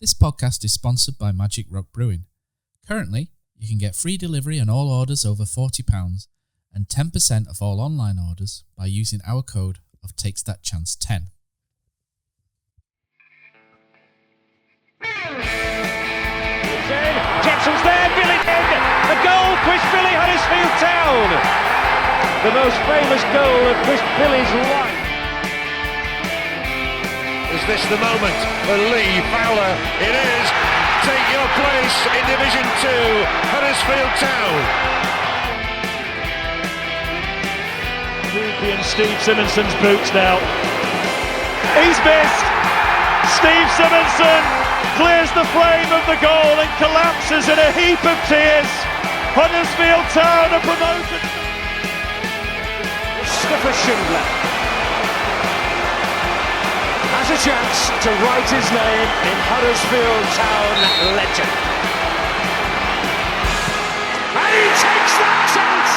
This podcast is sponsored by Magic Rock Brewing. Currently, you can get free delivery on all orders over £40 and 10% of all online orders by using our code of TakesThatChance10. Jepson's there, Billy in, a goal, Chris Billy, Huddersfield Town. The most famous goal of Chris Billy's life. Is this the moment for Lee Fowler? It is. Take your place in Division 2, Huddersfield Town. Ruby and Steve Simonson's boots now. He's missed. Steve Simonson clears the frame of the goal and collapses in a heap of tears. Huddersfield Town are promoted. Mustafa Schindler has a chance to write his name in Huddersfield Town legend. And he takes that chance!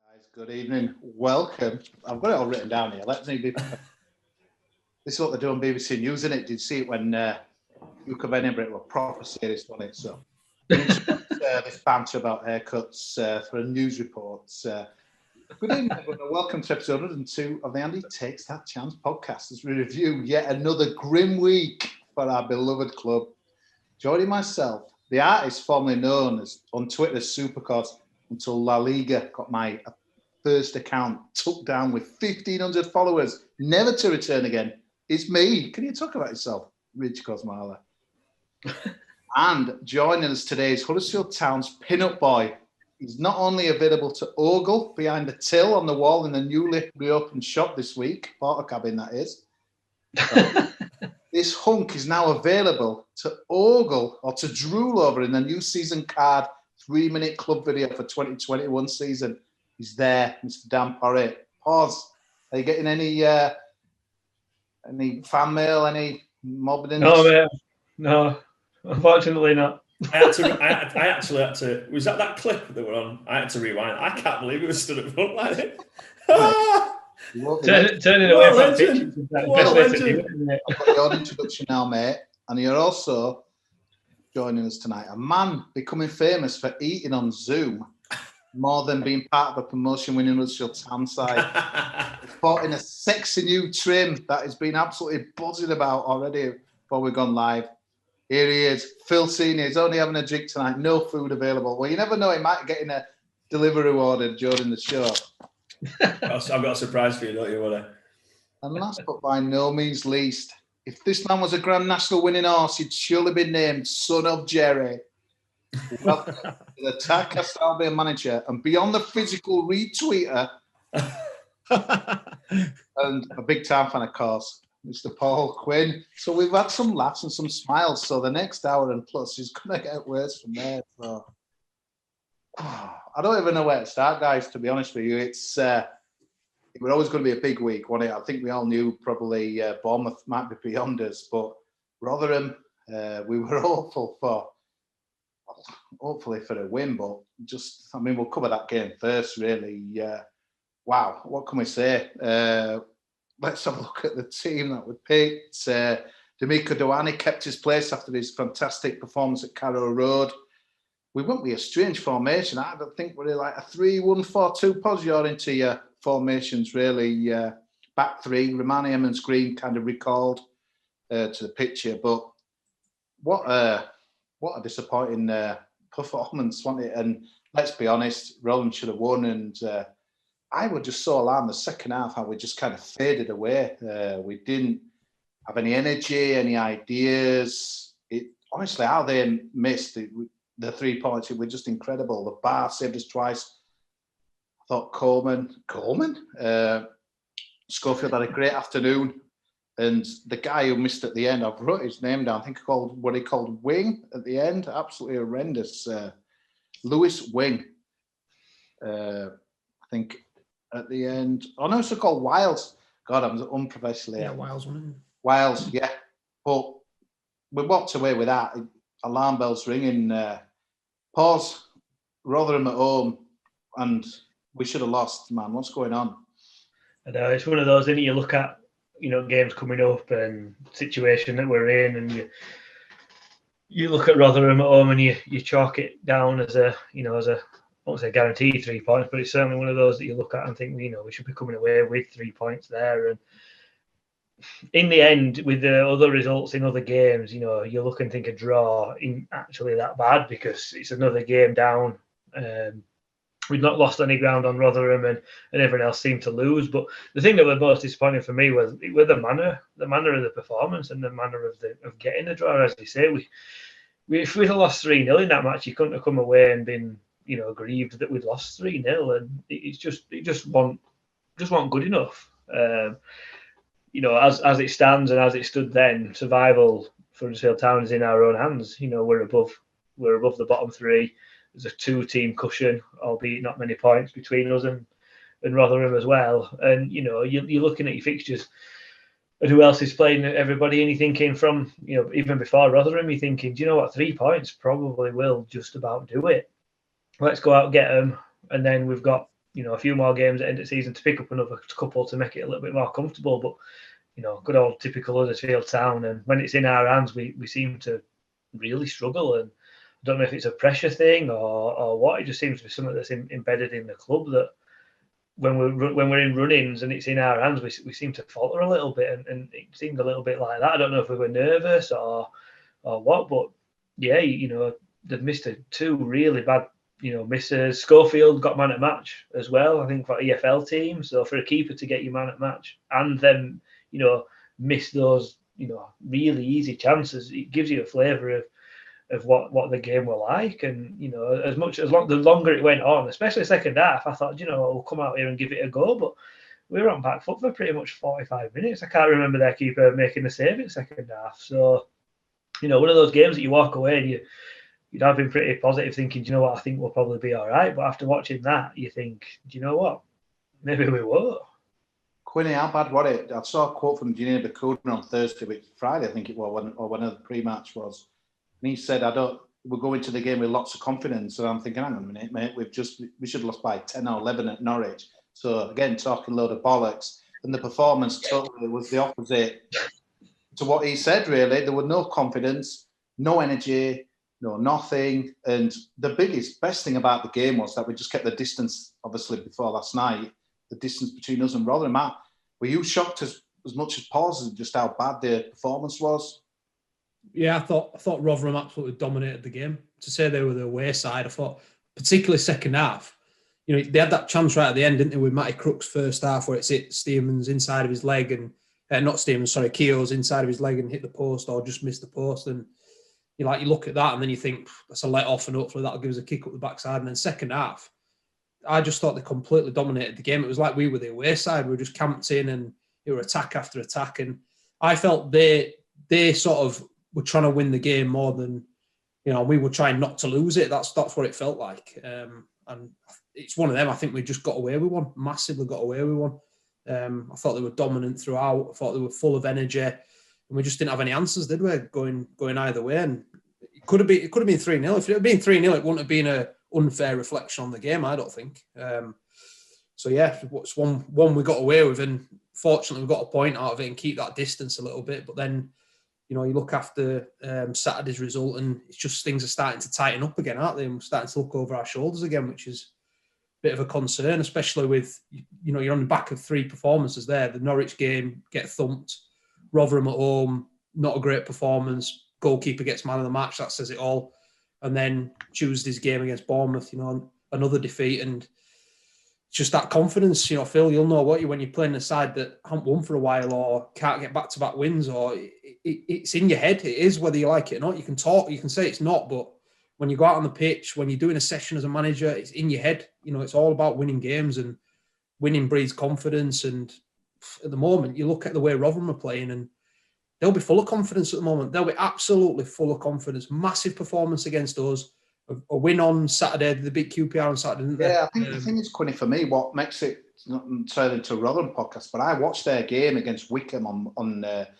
Guys, good evening. Welcome. I've got it all written down here. Let me be. This is what they do on BBC News, isn't it? Did you see it when Duke of Edinburgh were proper serious on it? So this banter about haircuts for a news report. Good evening, everyone. Welcome to episode 102 of the Andy Takes That Chance podcast as we review yet another grim week for our beloved club. Joining myself, the artist formerly known as on Twitter as Supercos until La Liga got my first account took down with 1,500 followers, never to return again. It's me. Can you talk about yourself, Rich Cosmala? And joining us today is Huddersfield Town's pin-up boy. He's not only available to ogle behind the till on the wall in the newly reopened shop this week, Portakabin that is. This hunk is now available to ogle or to drool over in the new season card 3-minute club video for 2021 season. He's there, Mr. Dan Porritt. Pause. Are you getting any fan mail, any mobbing? No, mate. No. Unfortunately not. I actually had to. Was that clip that we're on? I had to rewind. I can't believe it was stood up front like it. Turning away from pictures is the best way to do it, isn't it? I've got your introduction now, mate. And you're also joining us tonight. A man becoming famous for eating on Zoom more than being part of a promotion-winning Huddersfield Town side. Bought in a sexy new trim that has been absolutely buzzing about already before we've gone live. Here he is, Phil Senior. He's only having a drink tonight, no food available. Well, you never know, he might get in a delivery order during the show. I've got a surprise for you, don't you, Willie? And last but by no means least, if this man was a Grand National winning horse, he'd surely be named Son of Jerry. Welcome to the Tadcaster Albion manager and beyond the physical retweeter and a big time fan, of course, Mr. Paul Quinn. So we've had some laughs and some smiles. So the next hour and plus is going to get worse from there. So I don't even know where to start, guys, to be honest with you. It was always going to be a big week, wasn't it? I think we all knew probably Bournemouth might be beyond us, but Rotherham, we were hopefully for a win, but we'll cover that game first, really. Wow, what can we say? Let's have a look at the team that we picked. D'Amico Douani kept his place after his fantastic performance at Carrow Road. We went with a strange formation. I don't think we're like a 3-1-4-2. Pause, you're into your formations, really. Back three, Romani Emmons Green kind of recalled to the picture. But what a disappointing performance, wasn't it? And let's be honest, Rotherham should have won. And I was just so alarmed the second half how we just kind of faded away. We didn't have any energy, any ideas. Honestly, how they missed the 3 points, it was just incredible. The bar saved us twice. I thought Coleman? Schofield had a great afternoon. And the guy who missed at the end, I've wrote his name down. I think he called Wing at the end. Absolutely horrendous. Lewis Wing. I think at the end. Oh no, it's called Wiles. God, I'm unprofessionally. Yeah, Wiles won. Wiles, yeah. But we walked away with that. Alarm bells ringing. Pause. Rotherham at home, and we should have lost, man. What's going on? And it's one of those, isn't it? You look at, games coming up and situation that we're in, and you look at Rotherham at home and you chalk it down as a I won't say guaranteed 3 points, but it's certainly one of those that you look at and think, we should be coming away with 3 points there. And in the end, with the other results in other games, you look and think a draw ain't actually that bad, because it's another game down. We'd not lost any ground on Rotherham, and everyone else seemed to lose. But the thing that was most disappointing for me was the manner of the performance and the manner of getting the draw. As you say, if we'd have lost 3-0 in that match, you couldn't have come away and been grieved that we'd lost 3-0, and it just wasn't good enough. As it stands and as it stood then, survival for Huddersfield Town is in our own hands. We're above the bottom three. There's a 2-team cushion, albeit not many points between us and Rotherham as well. And you're looking at your fixtures and who else is playing everybody, and you're thinking from even before Rotherham, you're thinking, do you know what, 3 points probably will just about do it. Let's go out and get them, and then we've got a few more games at the end of the season to pick up another couple to make it a little bit more comfortable. But good old typical Huddersfield Town, and when it's in our hands, we seem to really struggle. And I don't know if it's a pressure thing or what. It just seems to be something that's embedded in the club, that when we're in run-ins and it's in our hands, we seem to falter a little bit, and it seemed a little bit like that. I don't know if we were nervous or what, but yeah, they've missed 2 really bad misses. Schofield got man at match as well, I think, for EFL team. So for a keeper to get you man at match and then miss those really easy chances, it gives you a flavour of what the game were like. And the longer it went on, especially second half, I thought, we'll come out here and give it a go. But we were on back foot for pretty much 45 minutes. I can't remember their keeper making a save in second half. So one of those games that you walk away and you'd have been pretty positive, thinking, do you know what, I think we'll probably be all right. But after watching that, you think, do you know what, maybe we won't. Quinny, how bad was it? I saw a quote from Ginger Ogler on Thursday, Friday, I think it was, or whenever the pre-match was. And he said, we'll go into the game with lots of confidence. And I'm thinking, hang on a minute, mate, we should have lost by 10 or 11 at Norwich. So again, talking a load of bollocks. And the performance totally was the opposite to what he said, really. There was no confidence, no energy, no nothing. And the best thing about the game was that we just kept the distance, obviously, before last night, the distance between us and Rotherham. Were you shocked as much as Paul, just how bad the performance was? Yeah, I thought Rotherham absolutely dominated the game. To say they were the away side, I thought, particularly second half, they had that chance right at the end, didn't they, with Matty Crook's first half, where it's hit Stearman's inside of his leg and Keogh's inside of his leg and hit the post or just missed the post. And you look at that and then you think that's a let off, and hopefully that'll give us a kick up the backside. And then second half, I just thought they completely dominated the game. It was like we were the away side. We were just camped in and it were attack after attack. And I felt they sort of were trying to win the game more than, we were trying not to lose it. That's what it felt like. And it's one of them. I think we just got away with one, massively got away with one. I thought they were dominant throughout. I thought they were full of energy, and we just didn't have any answers, did we? Going either way. And it could have been 3-0. If it had been 3-0, it wouldn't have been an unfair reflection on the game, I don't think. So yeah, it's one we got away with, and fortunately we got a point out of it and keep that distance a little bit. But then, you look after Saturday's result, and it's just things are starting to tighten up again, aren't they? And we're starting to look over our shoulders again, which is a bit of a concern, especially with, you're on the back of 3 performances there. The Norwich game, get thumped. Rotherham at home, not a great performance. Goalkeeper gets man of the match, that says it all. And then Tuesday's game against Bournemouth, another defeat. And just that confidence, Phil, you'll know when you're playing a side that haven't won for a while or can't get back-to-back wins, or it's in your head. It is, whether you like it or not. You can talk, you can say it's not, but when you go out on the pitch, when you're doing a session as a manager, it's in your head. It's all about winning games, and winning breeds confidence. And at the moment, you look at the way Rotherham are playing, and they'll be full of confidence at the moment. They'll be absolutely full of confidence. Massive performance against us. A win on Saturday, the big QPR on Saturday, didn't they? Yeah, I think the thing is, Quinny, for me, what makes it not turn into a Rotherham podcast, but I watched their game against Wickham on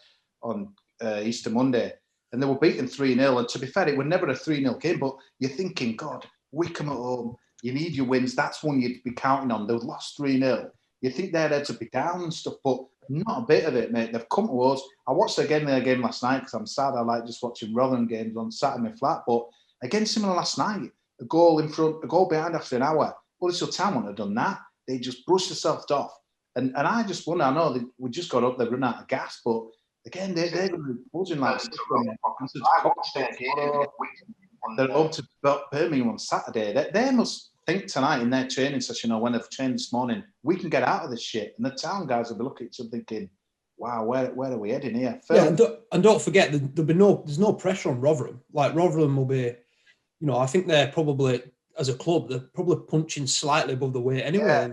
Easter Monday, and they were beaten 3-0. And to be fair, it was never a 3-0 game, but you're thinking, God, Wickham at home, you need your wins. That's one you'd be counting on. They lost 3-0. You think their heads would be down and stuff, but not a bit of it, mate. They've come to us. I watched their game last night because I'm sad. I like just watching Rotherham games on Saturday flat. But again, similar last night, a goal in front, a goal behind after an hour. Huddersfield Town wouldn't have done that. They just brushed themselves off. And I just wonder, I know we just got up, they've run out of gas, but again, they're going to be buzzing like they're up to Birmingham on Saturday. They must think tonight in their training session or when they've trained this morning, we can get out of this shit. And the Town guys will be looking at each other thinking, wow, where are we heading here? Yeah, and don't forget, there's no pressure on Rotherham. Like, Rotherham will be, I think they're probably, as a club, they're probably punching slightly above the weight anyway. Yeah.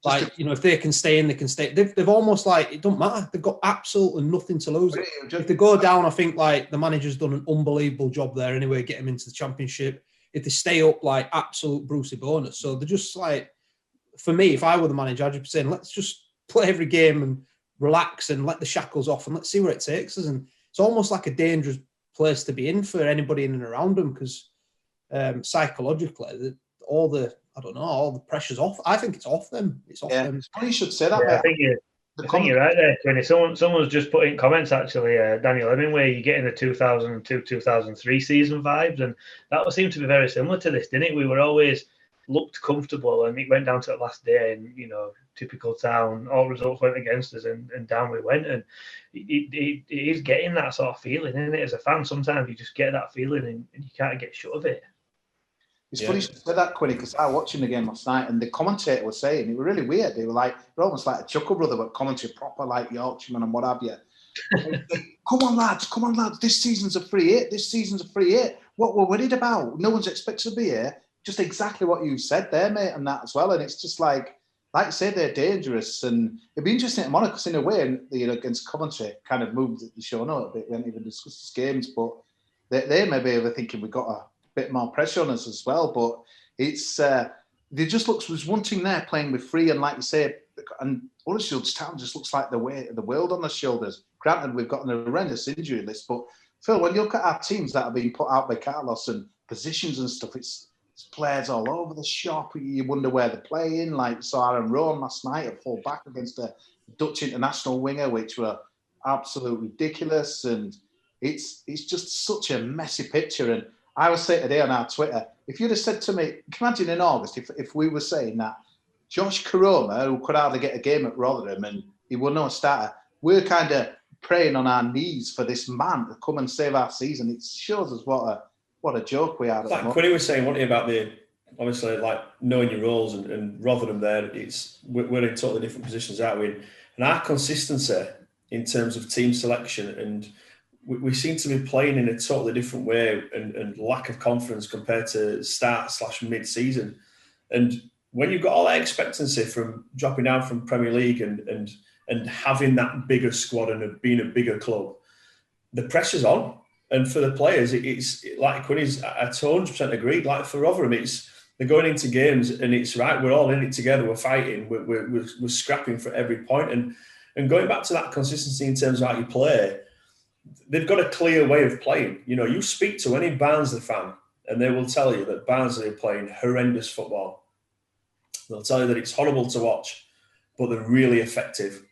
Like, if they can stay in, they can stay. They've almost like, it don't matter. They've got absolutely nothing to lose. If they go down, I think like the manager's done an unbelievable job there anyway, get them into the Championship. If they stay up, like absolute Brucey bonus. So they're just like, for me, if I were the manager, I'd just be saying, let's just play every game and relax and let the shackles off and let's see where it takes us. And it's almost like a dangerous place to be in for anybody in and around them because psychologically, all the pressure's off. I think it's off them. It's off them. You should say that. Yeah, I think you're right there, Quinny. Someone's just put in comments, actually, Daniel, where you're getting the 2002-2003 season vibes, and that would seem to be very similar to this, didn't it? We were always looked comfortable, and it went down to the last day, and, typical Town, all results went against us, and down we went, and it is getting that sort of feeling, isn't it? As a fan, sometimes you just get that feeling, and you can't get shut of it. It's funny you said that, Quinny, because I was watching the game last night and the commentator was saying, it was really weird. They were like, they're almost like a chuckle brother, but commentary proper like Yorkshireman and what have you. Come on, lads, this season's a free hit. What we're worried about, no one's expected to be here. Just exactly what you said there, mate, and that as well. And it's just like you say, they're dangerous. And it'd be interesting to monitor, because in a way, against commentary, kind of moved the show on a little bit. We haven't even discussed the games, but they may be overthinking we've got a bit more pressure on us as well, but it's they just was wanting there playing with free, and like you say, and Huddersfield Town just looks like the weight of the world on their shoulders. Granted, we've got an horrendous injury list, but Phil, when you look at our teams that are being put out by Carlos and positions and stuff, it's players all over the shop. You wonder where they're playing. Like saw Aaron Rowan last night at full back against a Dutch international winger, which were absolutely ridiculous, and it's just such a messy picture. And I was saying today on our Twitter, if you'd have said to me, imagine in August, if we were saying that Josh Corona, who could hardly get a game at Rotherham and he was no starter, we're kind of praying on our knees for this man to come and save our season. It shows us what a joke we are. Like Quinny was saying, wasn't he, about obviously like knowing your roles and Rotherham there, we're in totally different positions, aren't we? And our consistency in terms of team selection, and we seem to be playing in a totally different way and lack of confidence compared to start/mid-season. And when you've got all that expectancy from dropping down from Premier League and having that bigger squad and being a bigger club, the pressure's on. And for the players, it's like Quinny's, I 100% agree. Like for Rotherham, they're going into games and it's right, we're all in it together, we're fighting, we're scrapping for every point. And going back to that consistency in terms of how you play, they've got a clear way of playing. You speak to any Barnsley fan and they will tell you that Barnsley are playing horrendous football. They'll tell you that it's horrible to watch, but they're really effective.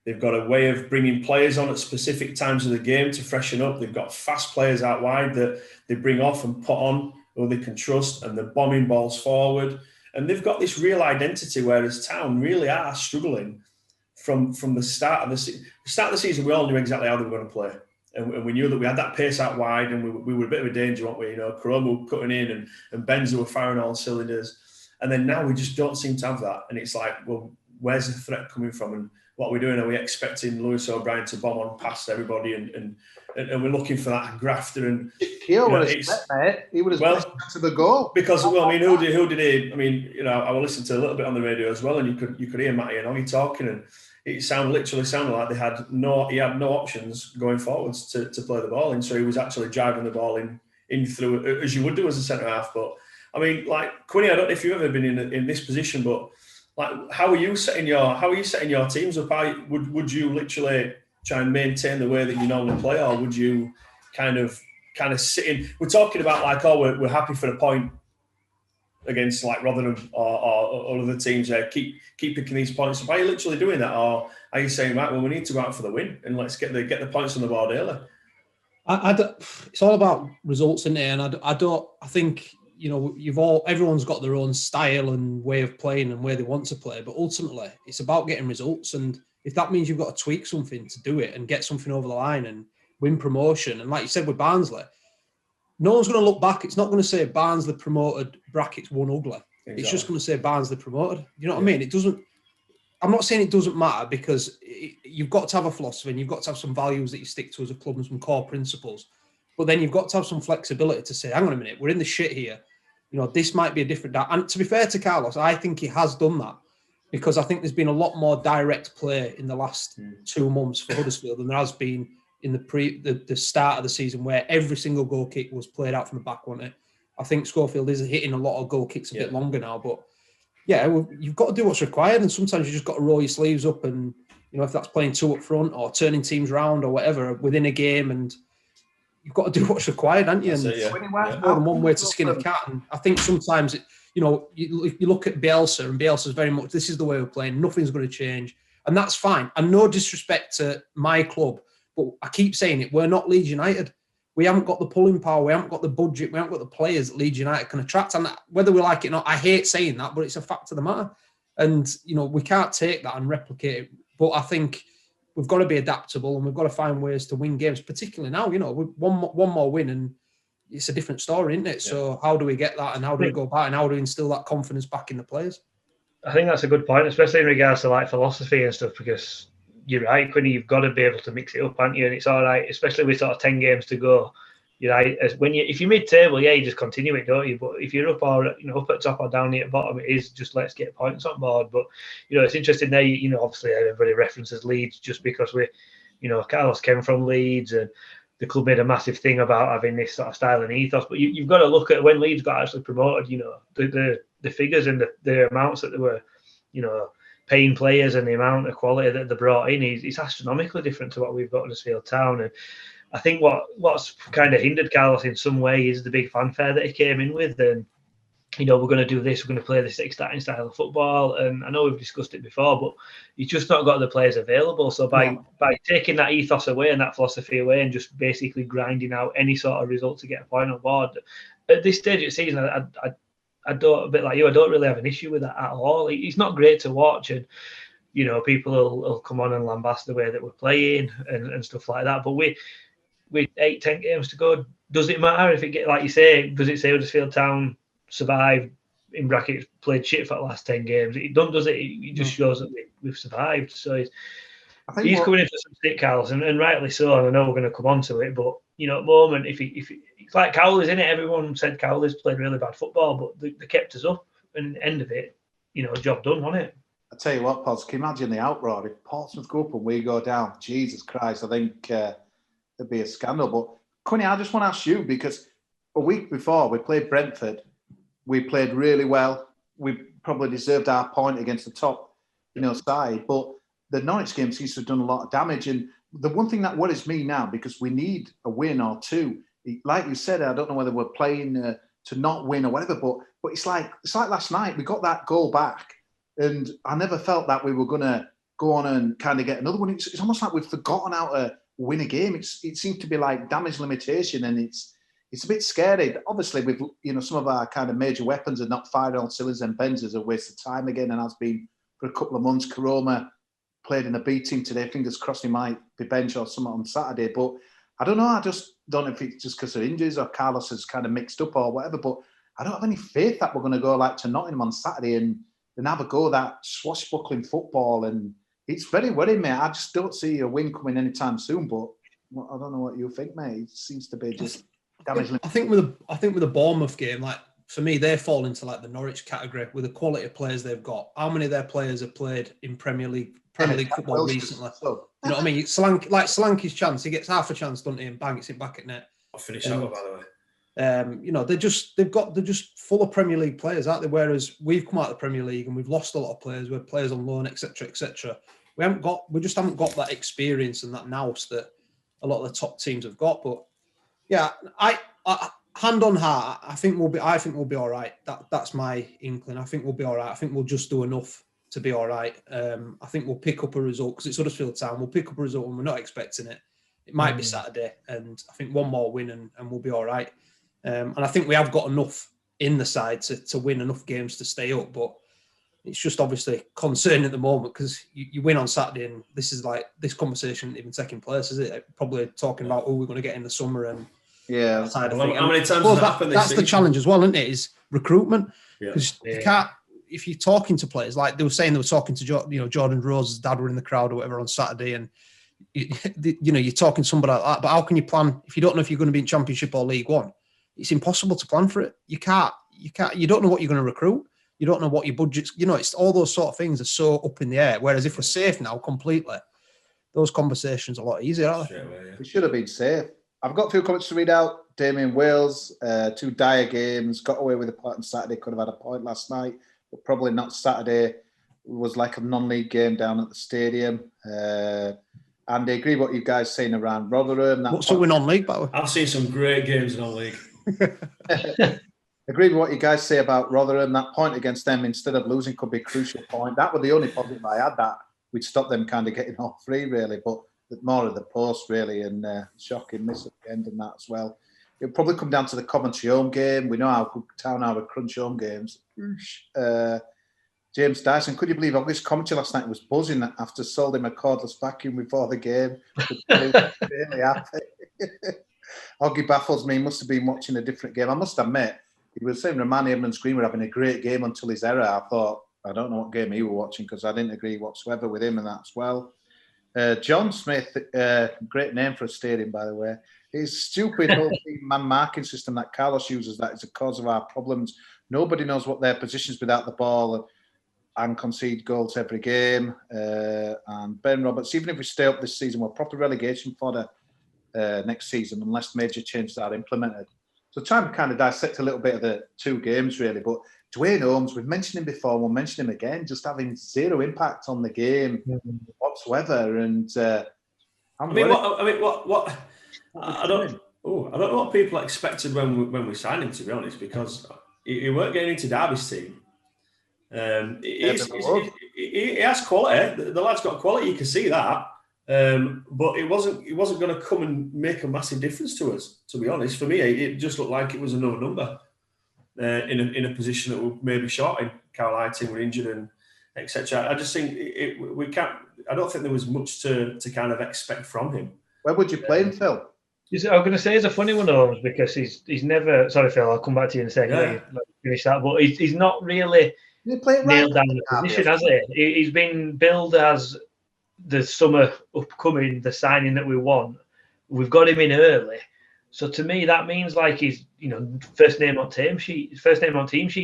They've got a way of bringing players on at specific times of the game to freshen up. They've got fast players out wide that they bring off and put on who they can trust, and they're bombing balls forward. And they've got this real identity, whereas Town really are struggling from the start of the season. The start of the season, we all knew exactly how they were going to play. And we knew that we had that pace out wide and we were a bit of a danger, weren't we? Corona were cutting in and Benza were firing all cylinders. And then now we just don't seem to have that. And it's like, well, where's the threat coming from? And what are we doing? Are we expecting Lewis O'Brien to bomb on past everybody? And we're looking for that grafter. And he would have to the goal. Because, well, I mean, who did he? I mean, I will listen to a little bit on the radio as well, and you could hear Matty and Oggy talking, and it literally sounded like he had no options going forwards to play the ball in. So he was actually driving the ball in through, as you would do as a centre half. But I mean, like Quinny, I don't know if you've ever been in this position, but like, how are you setting your teams up? Would you literally try and maintain the way that you normally play, or would you kind of sit in? We're talking about like, we're happy for the point against like Rotherham or other teams, keep picking these points up? Are you literally doing that, or are you saying, right, well, we need to go out for the win and let's get the points on the board early? It's all about results, isn't it? And I think, you know, everyone's got their own style and way of playing and where they want to play, but ultimately it's about getting results. And if that means you've got to tweak something to do it and get something over the line and win promotion, and like you said with Barnsley, no one's going to look back. It's not going to say Barnsley promoted brackets won ugly. Exactly. It's just going to say Barnsley promoted. You know what I mean? It doesn't. I'm not saying it doesn't matter, because you've got to have a philosophy and you've got to have some values that you stick to as a club and some core principles. But then you've got to have some flexibility to say, hang on a minute, we're in the shit here. You know, this might be a different. And to be fair to Carlos, I think he has done that, because I think there's been a lot more direct play in the last 2 months for Huddersfield than there has been in the start of the season, where every single goal kick was played out from the back, wasn't it? I think Schofield is hitting a lot of goal kicks a bit longer now, but yeah, well, you've got to do what's required, and sometimes you just got to roll your sleeves up, and you know, if that's playing 2 up front or turning teams round or whatever within a game, and you've got to do what's required, haven't you? And more than one way to skin a cat. And I think sometimes, you know, you look at Bielsa, and Bielsa's very much, this is the way we're playing, nothing's going to change, and that's fine. And no disrespect to my club, but I keep saying it, we're not Leeds United. We haven't got the pulling power. We haven't got the budget. We haven't got the players that Leeds United can attract. And whether we like it or not, I hate saying that, but it's a fact of the matter. And, you know, we can't take that and replicate it. But I think we've got to be adaptable, and we've got to find ways to win games, particularly now. You know, one more win and it's a different story, isn't it? Yeah. So how do we get that, and how do we go about it, and how do we instill that confidence back in the players? I think that's a good point, especially in regards to like philosophy and stuff, because you're right, Quinny, you've got to be able to mix it up, haven't you? And it's all right, especially with sort of 10 games to go. You're right. If you're mid-table, you just continue it, don't you? But if you're up or up at top or down here at bottom, it is just let's get points on board. But it's interesting there. Obviously everybody references Leeds just because Carlos came from Leeds, and the club made a massive thing about having this sort of style and ethos. But you've got to look at when Leeds got actually promoted. The figures and the amounts that they were, paying players, and the amount of quality that they brought in is astronomically different to what we've got in Huddersfield Town. And I think what's kind of hindered Carlos in some way is the big fanfare that he came in with. And, we're going to do this, we're going to play this exciting style of football. And I know we've discussed it before, but he's just not got the players available. So by taking that ethos away and that philosophy away, and just basically grinding out any sort of result to get a point on board, at this stage of the season, I don't, a bit like you, I don't really have an issue with that at all. He's not great to watch, and people will come on and lambast the way that we're playing and stuff like that. But with 8-10 games to go, does it matter if it get, like you say, does it say Huddersfield Town survived, in brackets, played shit for the last 10 games? It doesn't, does it? It just shows that we've survived. So he's coming in for some stick, Carlos, and rightly so. And I know we're going to come on to it, but at the moment, if it's like Cowley's in it, everyone said Cowley's played really bad football, but they kept us up, and at the end of it, job done, wasn't it? I tell you what, Pods, can you imagine the outroar if Portsmouth go up and we go down? Jesus Christ, I think there'd be a scandal. But Quinny, I just want to ask you, because a week before we played Brentford, we played really well. We probably deserved our point against the top, side. But the Norwich game seems to have done a lot of damage. And the one thing that worries me now, because we need a win or two. Like you said, I don't know whether we're playing to not win or whatever, but it's like last night. We got that goal back, and I never felt that we were going to go on and kind of get another one. It's almost like we've forgotten how to win a game. It seems to be like damage limitation, and it's a bit scary. Obviously, with some of our kind of major weapons are not firing on cylinders, and Benz's a waste of time again, and has been for a couple of months. Karoma played in a B team today. Fingers crossed he might be benched or something on Saturday. But I don't know. I just don't know if it's just because of injuries or Carlos is kind of mixed up or whatever. But I don't have any faith that we're going to go like to Nottingham on Saturday and have a go at that swashbuckling football. And it's very worrying, mate. I just don't see a win coming anytime soon. But I don't know what you think, mate. It seems to be just damage. I think with the Bournemouth game, like for me, they fall into like the Norwich category with the quality of players they've got. How many of their players have played in Premier League football recently? You know what I mean? Solanke's chance, he gets half a chance, doesn't he? And bang, it's it back at net. I'll finish that one, by the way. They're just full of Premier League players, aren't they? Whereas we've come out of the Premier League and we've lost a lot of players. We're players on loan, etc., etc. We just haven't got that experience and that nous that a lot of the top teams have got. But yeah, I hand on heart, I think we'll be all right. That's my inkling. I think we'll be all right. I think we'll just do enough to be all right. I think we'll pick up a result because it's Huddersfield Town. We'll pick up a result and we're not expecting it. It might be Saturday, and I think one more win and we'll be all right. And I think we have got enough in the side to win enough games to stay up, but it's just obviously concerning at the moment because you win on Saturday and this conversation isn't even taking place, is it? Probably talking about who we're going to get in the summer and how many times has that happened? That's the challenge as well, isn't it? Is recruitment because you can't. If you're talking to players, like they were saying, they were talking to Jordan Rose's dad were in the crowd or whatever on Saturday, and you're talking to somebody like that. But how can you plan if you don't know if you're going to be in Championship or League One? It's impossible to plan for it. You can't. You don't know what you're going to recruit. You don't know what your budget's. It's all those sort of things are so up in the air. Whereas if we're safe now completely, those conversations are a lot easier, aren't they? We should have been safe. I've got a few comments to read out. Damien Wales, 2 dire games, got away with a point on Saturday, could have had a point last night, but probably not Saturday. It was like a non-league game down at the stadium. And I agree what you guys saying around Rotherham. What's up with non-league, by the way? I've seen some great games in non-league. Agree with what you guys say about Rotherham. That point against them, instead of losing, could be a crucial point. That was the only positive I had, that we'd stop them kind of getting all 3, really. But more of the post, really, and shocking miss at the end and that as well. It'll probably come down to the Coventry home game. We know how good Town are with crunch home games. James Dyson, could you believe August commentary last night was buzzing after sold him a cordless vacuum before the game? Really happy. Oggy baffles me. He must have been watching a different game. I must admit, he was saying Romani Evans Green were having a great game until his error. I thought, I don't know what game he was watching because I didn't agree whatsoever with him and that as well. John Smith, great name for a stadium, by the way. His stupid whole man marking system that Carlos uses, that is the cause of our problems. Nobody knows what their positions without the ball and concede goals every game. And Ben Roberts, even if we stay up this season, we're proper relegation fodder next season unless major changes are implemented. So trying to kind of dissect a little bit of the 2 games, really. But Dwayne Holmes, we've mentioned him before, we'll mention him again, just having zero impact on the game whatsoever. And I don't know what people expected when we signed him, to be honest, because he weren't getting into Derby's team. He has quality. The lad's got quality. You can see that. But it wasn't going to come and make a massive difference to us. To be honest, for me, it just looked like it was another number in a position that we're maybe short in. Carl Heiting were injured and etc. I just think we can't. I don't think there was much to kind of expect from him. Where would you play him, Phil? I'm going to say he's a funny one, Holmes, because he's never. Sorry, Phil. I'll come back to you in a second. Yeah. Finish that, but he's not really nailed down the position, has he? He's been billed as the summer upcoming, the signing that we want. We've got him in early, so to me that means like he's first name on team sheet.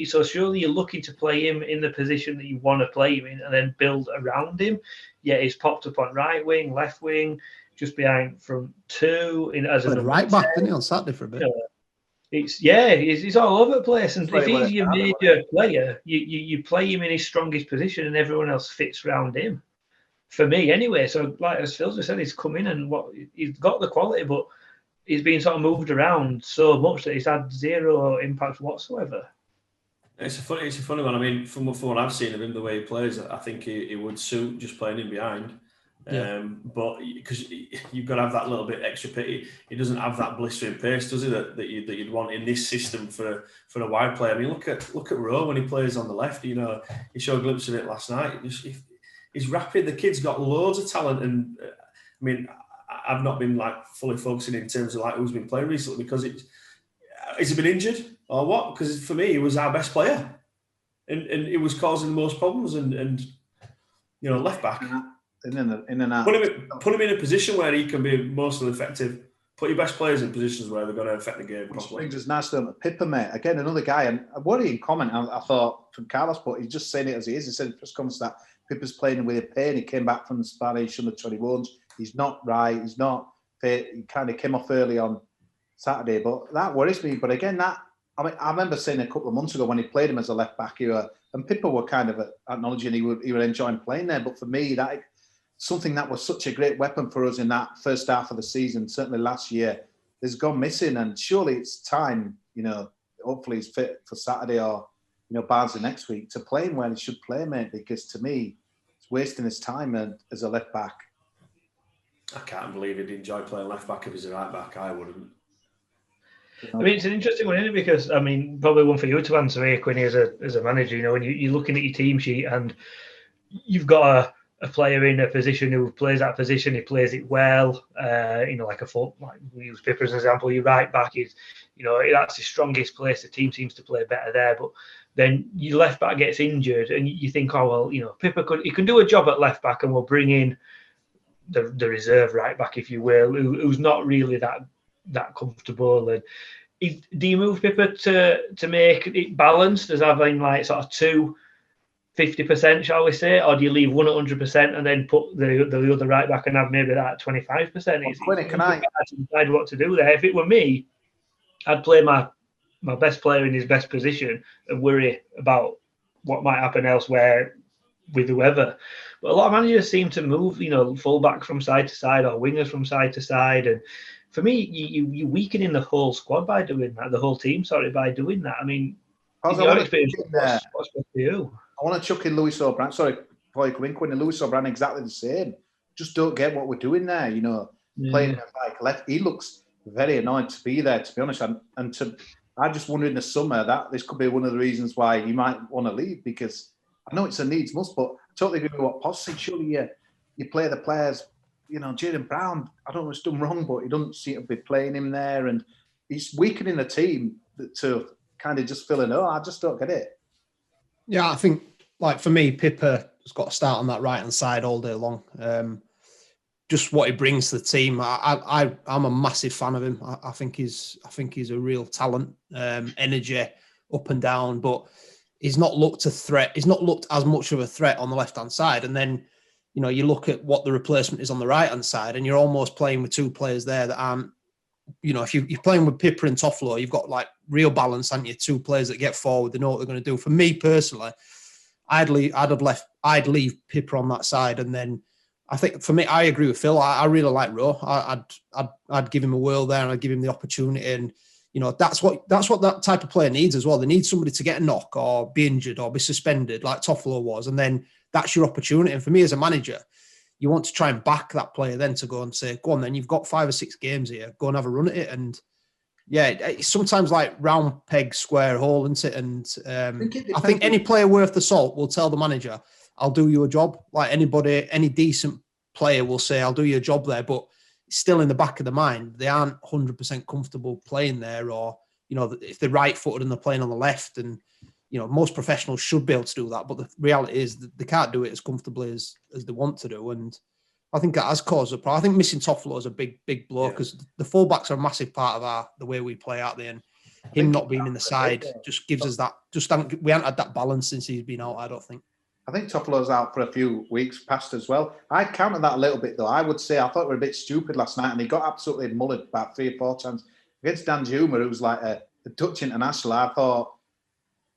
So surely you're looking to play him in the position that you want to play him in, and then build around him. Yeah, he's popped up on right wing, left wing, just behind from 2 as a right back, didn't he, on Saturday for a bit? He's all over the place. And if he's your major player, you play him in his strongest position, and everyone else fits around him. For me, anyway. So, like as Phil just said, he's come in and he's got the quality, but he's been sort of moved around so much that he's had zero impact whatsoever. It's a funny one. I mean, from what I've seen of him, the way he plays, I think he would suit just playing in behind. But because you've got to have that little bit extra pity, he doesn't have that blistering pace, does he? That you'd want in this system for a wide player. I mean, look at Rowe when he plays on the left. He showed a glimpse of it last night. He's rapid. The kid's got loads of talent, and I mean, I've not been like fully focusing in terms of like who's been playing recently because has he been injured or what? Because for me, he was our best player, and it was causing the most problems. And left back. In and out. Put him in a position where he can be mostly effective. Put your best players in positions where they're going to affect the game properly. Brings us nicely on the Pippa, mate. Again, another guy, and a worrying comment, I thought, from Carlos, but he's just saying it as he is. He said in press conference that Pippa's playing with a pain. He came back from the Spanish under 21s. He's not right. He's not fit. He kind of came off early on Saturday, but that worries me. But again, I remember saying a couple of months ago when he played him as a left back, and Pippa were kind of acknowledging he would enjoy playing there. But for me, that something that was such a great weapon for us in that first half of the season, certainly last year, has gone missing. And surely it's time hopefully he's fit for Saturday or, Barnsley next week, to play him when he should play, mate, because to me, it's wasting his time as a left back. I can't believe he'd enjoy playing left back if he's a right back. I wouldn't. I mean, it's an interesting one, isn't it? Because, I mean, probably one for you to answer here, Quinny, as a manager, when you're looking at your team sheet and you've got a player in a position who plays that position, he plays it well, like we use Pippa as an example, your right back is, that's the strongest place. The team seems to play better there, but then your left back gets injured and you think, oh, well, Pippa can do a job at left back and we'll bring in the reserve right back, if you will, who's not really that comfortable. And do you move Pippa to make it balanced as having like sort of 50%, shall we say, or do you leave 100% and then put the other right back and have maybe that 25%? Quinny, can I decide what to do there? If it were me, I'd play my best player in his best position and worry about what might happen elsewhere with whoever. But a lot of managers seem to move, full back from side to side or wingers from side to side. And for me, you weakening the whole squad by doing that, the whole team, by doing that. I mean, in your experience, what's good for you? I want to chuck in Lewis O'Brien. Sorry, before you come in, Quinn, Lewis O'Brien exactly the same. Just don't get what we're doing there, playing like left. He looks very annoyed to be there, to be honest. I just wonder in the summer that this could be one of the reasons why you might want to leave, because I know it's a needs must, but I totally agree with what Poss said. Surely you play the players, Jaden Brown, I don't know what's done wrong, but he doesn't seem to be playing him there, and he's weakening the team to kind of just fill in. I just don't get it. Yeah, I think, like, for me, Pippa has got to start on that right-hand side all day long. Just what he brings to the team. I'm a massive fan of him. I think he's a real talent, energy up and down, but he's not looked a threat. He's not looked as much of a threat on the left-hand side. And then, you look at what the replacement is on the right-hand side, and you're almost playing with two players there that aren't, if you're playing with Pippa and Toffolo, you've got like real balance, haven't you? Two players that get forward, they know what they're going to do. For me personally, I'd leave Pippa on that side, and then I think for me, I agree with Phil. I really like Rowe. I'd give him a whirl there, and I'd give him the opportunity, and that's what that type of player needs as well. They need somebody to get a knock or be injured or be suspended, like Toffolo was, and then that's your opportunity. And for me as a manager, you want to try and back that player then to go and say, go on then, you've got 5 or 6 games here, go and have a run at it. And yeah, it's sometimes like round peg, square hole, isn't it? And I think any player worth the salt will tell the manager, I'll do you a job. Like anybody, any decent player will say, I'll do you a job there. But still in the back of the mind, they aren't 100% comfortable playing there, or, if they're right-footed and they're playing on the left, and, most professionals should be able to do that. But the reality is that they can't do it as comfortably as they want to do. And I think that has caused a problem. I think missing Toffolo is a big blow, because the fullbacks are a massive part of the way we play out there. And him not being in the side just gives us that. We haven't had that balance since he's been out, I don't think. I think Toffolo's out for a few weeks past as well. I counted that a little bit, though. I would say I thought we were a bit stupid last night, and he got absolutely mullered about 3 or 4 times against Dan Juma, who was like a Dutch international.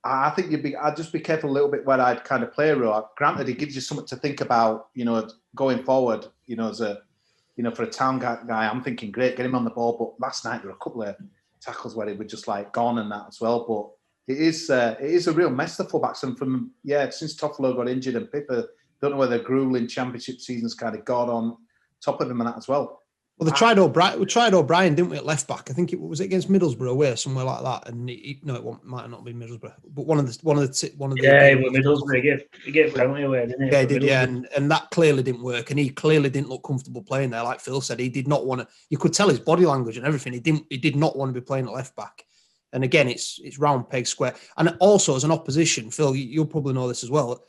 I think I'd just be careful a little bit where I'd kind of play Rowe. Granted, it gives you something to think about, going forward, as a, for a town guy, I'm thinking, great, get him on the ball. But last night there were a couple of tackles where he was just like gone and that as well. But it is a real mess, the fullbacks. And since Toffolo got injured and Pippa, don't know whether grueling championship season's kind of got on top of him and that as well. Well, we tried O'Brien, didn't we, at left back? I think it was against Middlesbrough away, somewhere like that. And it might not be Middlesbrough, but one of the Middlesbrough. He gave friendly away, didn't he? Yeah, he did. Yeah, and that clearly didn't work, and he clearly didn't look comfortable playing there. Like Phil said, he did not want to. You could tell his body language and everything. He did not want to be playing at left back. And again, it's round peg square. And also as an opposition, Phil, you'll probably know this as well.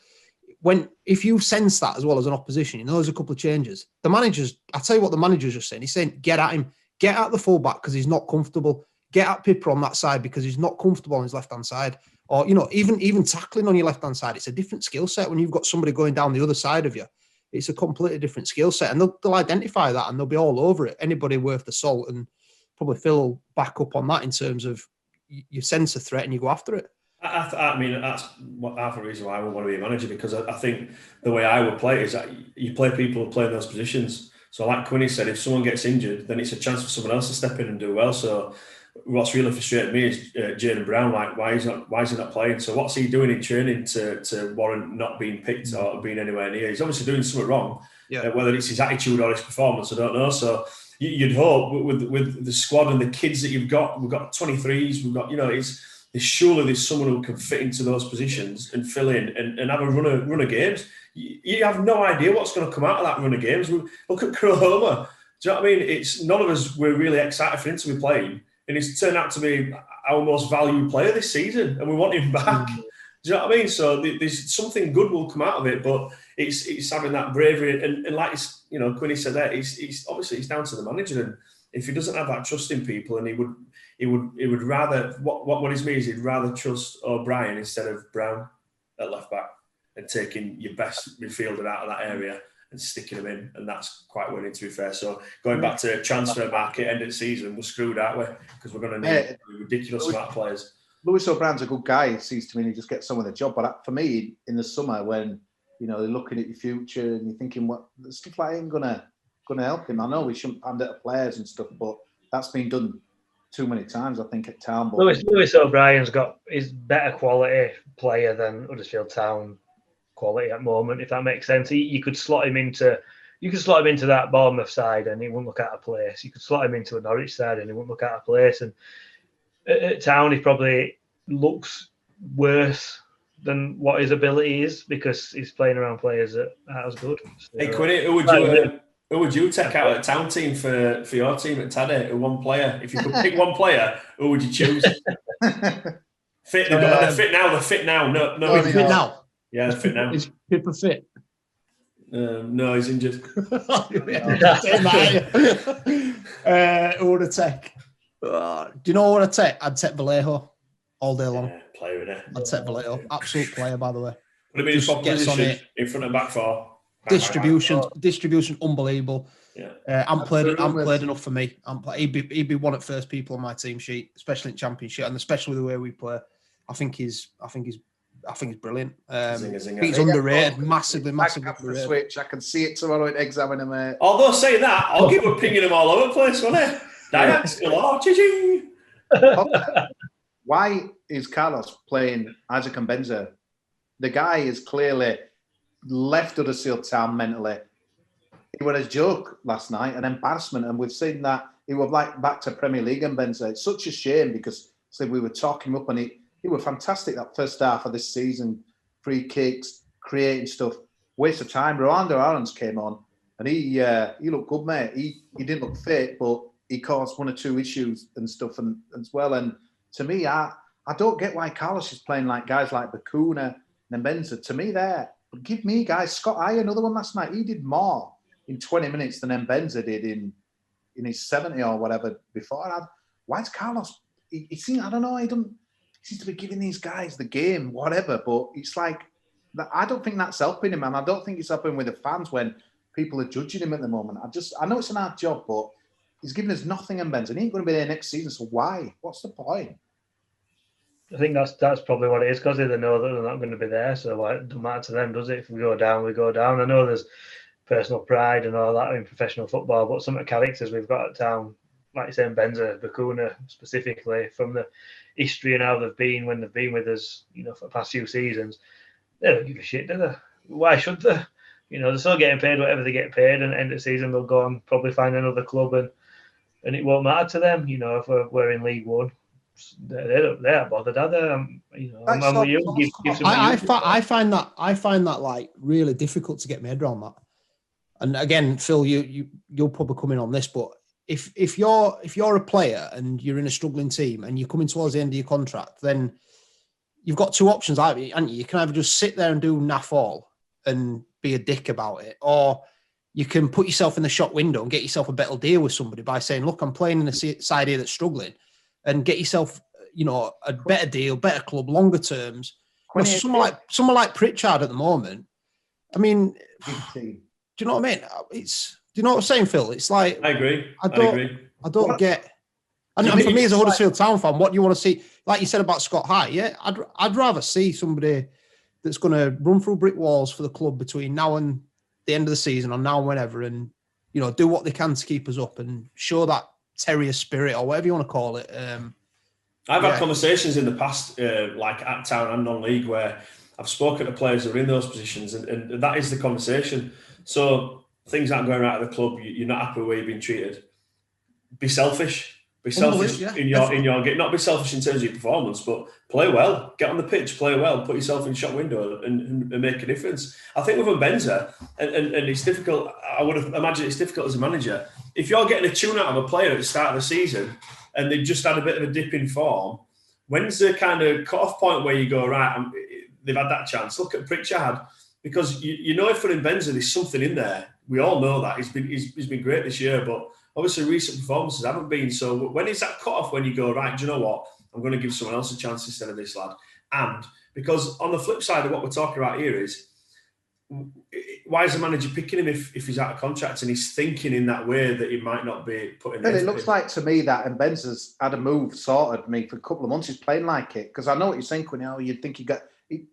If you sense that as well as an opposition, there's a couple of changes. The managers, I tell you what the manager's just saying. He's saying, get at him, get at the fullback because he's not comfortable. Get at Pippa on that side because he's not comfortable on his left-hand side. Or, even tackling on your left-hand side, it's a different skill set when you've got somebody going down the other side of you. It's a completely different skill set. And they'll identify that and they'll be all over it. Anybody worth the salt, and probably Phil will back up on that in terms of you sense a threat and you go after it. I mean, that's half the reason why I would want to be a manager, because I think the way I would play is that you play people who play in those positions. So like Quinny said, if someone gets injured, then it's a chance for someone else to step in and do well. So what's really frustrated me is Jayden Brown. Like, why is he not playing? So what's he doing in training to warrant not being picked or being anywhere near? He's obviously doing something wrong. Yeah. Whether it's his attitude or his performance, I don't know. So you'd hope with the squad and the kids that you've got, we've got 23s, we've got, surely there's someone who can fit into those positions and fill in and have a run of games. You have no idea what's going to come out of that run of games. Look at Kroma. Do you know what I mean? It's none of us were really excited for him to be playing, and he's turned out to be our most valued player this season, and we want him back. Do you know what I mean? So there's something good will come out of it, but it's having that bravery and like Quinny said there, it's obviously it's down to the manager, and if he doesn't have that trust in people, and he would rather what worries me is he'd rather trust O'Brien instead of Brown at left back and taking your best midfielder out of that area and sticking him in, and that's quite winning, to be fair. So going back to transfer market end of the season, we're screwed, aren't we? Because we're going to need a ridiculous amount of players. Lewis O'Brien's a good guy, it seems to me, and he just gets on with the job. But for me, in the summer, when they're looking at your future and you're thinking, what stuff like ain't gonna help him. I know we shouldn't hand it to players and stuff, but that's been done too many times, I think, at Town. But Lewis O'Brien's is better quality player than Huddersfield Town quality at the moment, if that makes sense. You could slot him into that Bournemouth side and he wouldn't look out of place. You could slot him into a Norwich side and he wouldn't look out of place. And at Town, he probably looks worse than what his ability is because he's playing around players that aren't as good. So, hey, Quinny, who would you take out at Town team for your team at Taddy? One player. If you could pick one player, who would you choose? Fit. They're fit now. They're fit now. No, fit now. Yeah, they're fit now. Is Pippa fit? No, he's injured. Who would I take? Do you know what I'd take? I'd take Vallejo all day long. Yeah, player in it. I'd take Vallejo. Absolute player, by the way. Would it be his position in front and back four? Distribution, unbelievable. Yeah, I'm played enough for me. He'd be one of the first people on my team sheet, especially in Championship, and especially the way we play. I think he's brilliant. He's underrated, massively underrated. Switch. I can see it tomorrow at Examiner, mate. Although saying that, I'll give him pinging him all over the place, won't I? Diax galore, ching. Why is Carlos playing Isaac and Benza? The guy is clearly left Huddersfield Town mentally. He was a joke last night, an embarrassment, and we've seen that he was like back to Premier League and Benza. It's such a shame because we were talking up and he was fantastic that first half of this season, free kicks, creating stuff, waste of time. Rwanda Arons came on and he looked good, mate. He didn't look fit, but he caused one or two issues and stuff and as well. And to me, I don't get why Carlos is playing like guys like Bakuna and Benza. To me, but give me guys. Scott Ayer, another one last night. He did more in 20 minutes than Benza did in his 70 or whatever before. Why is Carlos? He seems, I don't know. He seems to be giving these guys the game, whatever. But it's like I don't think that's helping him, and I don't think it's helping with the fans when people are judging him at the moment. I know it's an hard job, but he's giving us nothing. And Benza, he ain't going to be there next season. So why? What's the point? I think that's probably what it is because they know that they're not going to be there. So it doesn't matter to them, does it? If we go down, we go down. I know there's personal pride and all that in professional football, but some of the characters we've got at Town, like you say, Benza, Bakuna specifically, from the history and how they've been when they've been with us, for the past few seasons, they don't give a shit, do they? Why should they? They're still getting paid whatever they get paid, and at the end of the season they'll go and probably find another club, and it won't matter to them. If we're in League One. They're bothered, are they? I find that like really difficult to get my head around that. And again, Phil, you'll probably come in on this, but if you're a player and you're in a struggling team and you're coming towards the end of your contract, then you've got two options, haven't you? You can either just sit there and do naff all and be a dick about it, or you can put yourself in the shop window and get yourself a better deal with somebody by saying, look, I'm playing in a side here that's struggling, and get yourself, a better deal, better club, longer terms. Someone like Pritchard at the moment. I mean, do you know what I mean? Do you know what I'm saying, Phil? It's like I agree. I don't get. And for me as a Huddersfield Town fan, what do you want to see? Like you said about Scott High, yeah, I'd rather see somebody that's going to run through brick walls for the club between now and the end of the season, or now and whenever, and do what they can to keep us up and show that terrier spirit or whatever you want to call it. I've had conversations in the past, like at town and non-league, where I've spoken to players who are in those positions, and that is the conversation. So things aren't going right at the club. You're not happy with the way you're being treated. Be selfish. Be selfish in your game. Not be selfish in terms of your performance, but play well. Get on the pitch, play well. Put yourself in the shop window and make a difference. I think with Mbenza, and it's difficult. I would have imagined it's difficult as a manager. If you're getting a tune out of a player at the start of the season and they've just had a bit of a dip in form, when's the kind of cut-off point where you go, right, they've had that chance? Look at Pritchard, because you know if for Mbenza there's something in there. We all know that. He's been great this year, but obviously recent performances haven't been. So when is that cut-off when you go, right, do you know what? I'm going to give someone else a chance instead of this lad. And because on the flip side of what we're talking about here is, why is the manager picking him if he's out of contract and he's thinking in that way that he might not be putting it looks like to me that Mbenza's had a move sorted me for a couple of months. He's playing like it. Because I know what you're saying, Quinn, you'd think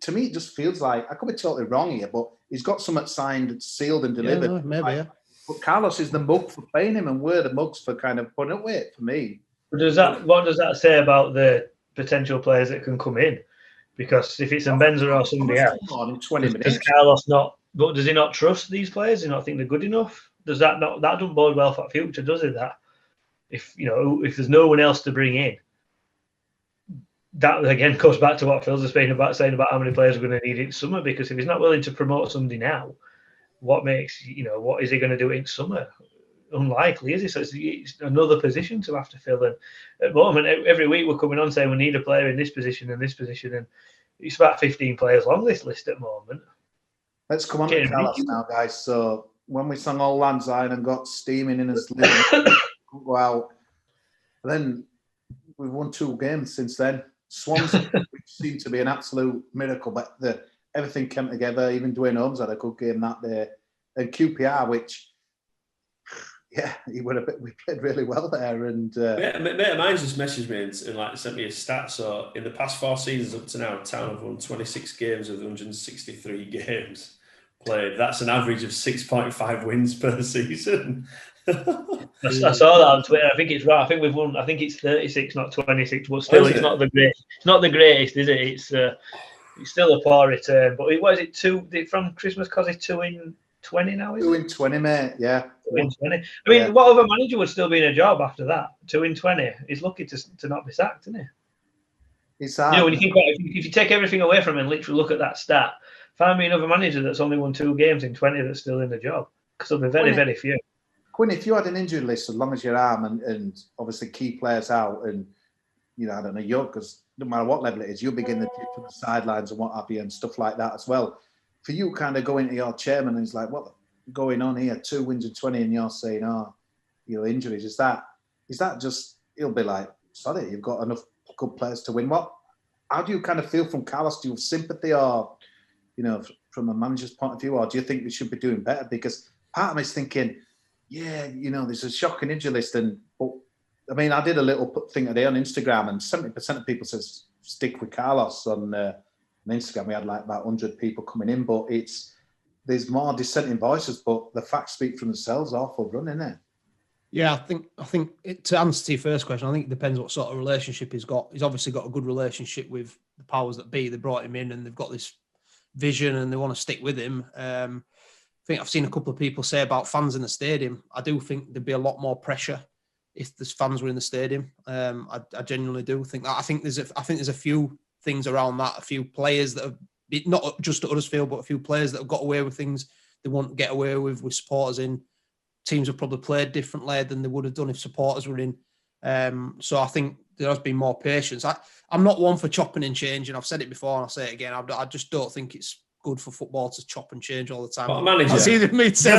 to me, it just feels like, I could be totally wrong here, but he's got something signed, sealed and delivered. Yeah, maybe, yeah. But Carlos is the mug for playing him, and we're the mugs for kind of putting up with it, for me. What does that say about the potential players that can come in? Because if it's Mbenza or somebody else, in 20 minutes. Does Carlos not? But does he not trust these players? Does he not think they're good enough? Does that not? That doesn't bode well for the future, does it? That if there's no one else to bring in, that again goes back to what Phil's saying about how many players we're going to need in summer. Because if he's not willing to promote somebody now, what is he going to do in summer? Unlikely, is he? So it's another position to have to fill. And at the moment, every week we're coming on saying we need a player in this position and this position, and it's about 15 players long, this list at the moment. Let's come on to Carlos now, guys. So when we sung Old Lang Syne and got steaming in his living, go out. Then we've won 2 games since then. Swansea, which seemed to be an absolute miracle, but everything came together. Even Dwayne Holmes had a good game that day. And QPR, which, we played really well there. And mate of mine just messaged me and sent me a stat. So in the past 4 seasons up to now, Town have won 26 games of the 163 games played. That's an average of 6.5 wins per season. I saw that on Twitter. I think it's right. I think we've won. I think it's 36, not 26. But still, it's not the greatest. It's not the greatest, is it? It's still a poor return. But what is it? 2 from Christmas? Cause it's 2 in 20 now. 2 in 20, mate. Yeah. 2 in 20. I mean, what other manager would still be in a job after that? 2 in 20. He's lucky to not be sacked, isn't he? It's hard. When you think about it, if you take everything away from him and literally look at that stat, find me another manager that's only won 2 games in 20 that's still in the job. Because there'll be very, very few. Quinn, if you had an injury list as long as your arm and obviously key players out and, I don't know, because no matter what level it is, you'll begin to dip to the sidelines and what have you and stuff like that as well. For you kind of going to your chairman and he's like, what's going on here? 2 wins in 20 and you're saying, injuries. Is that just, he'll be like, sorry, you've got enough good players to win. How do you kind of feel from Carlos? Do you have sympathy or, from a manager's point of view, or do you think we should be doing better? Because part of me is thinking, there's a shocking injury list. I did a little thing today on Instagram and 70% of people says stick with Carlos on Instagram. We had like about 100 people coming in, but there's more dissenting voices, but the facts speak for themselves. Awful run, isn't it? Yeah, I think to answer to your first question, I think it depends what sort of relationship he's got. He's obviously got a good relationship with the powers that be. They brought him in and they've got this vision and they want to stick with him. I think I've seen a couple of people say about fans in the stadium. I do think there'd be a lot more pressure if the fans were in the stadium. I genuinely do think that. I think there's a few things around that. A few players that have not just at Huddersfield, but a few players that have got away with things they won't get away with supporters in. Teams have probably played differently than they would have done if supporters were in. So I think there has been more patience. I'm not one for chopping and changing. I've said it before and I'll say it again. I just don't think it's good for football to chop and change all the time. What manager? It's either me to say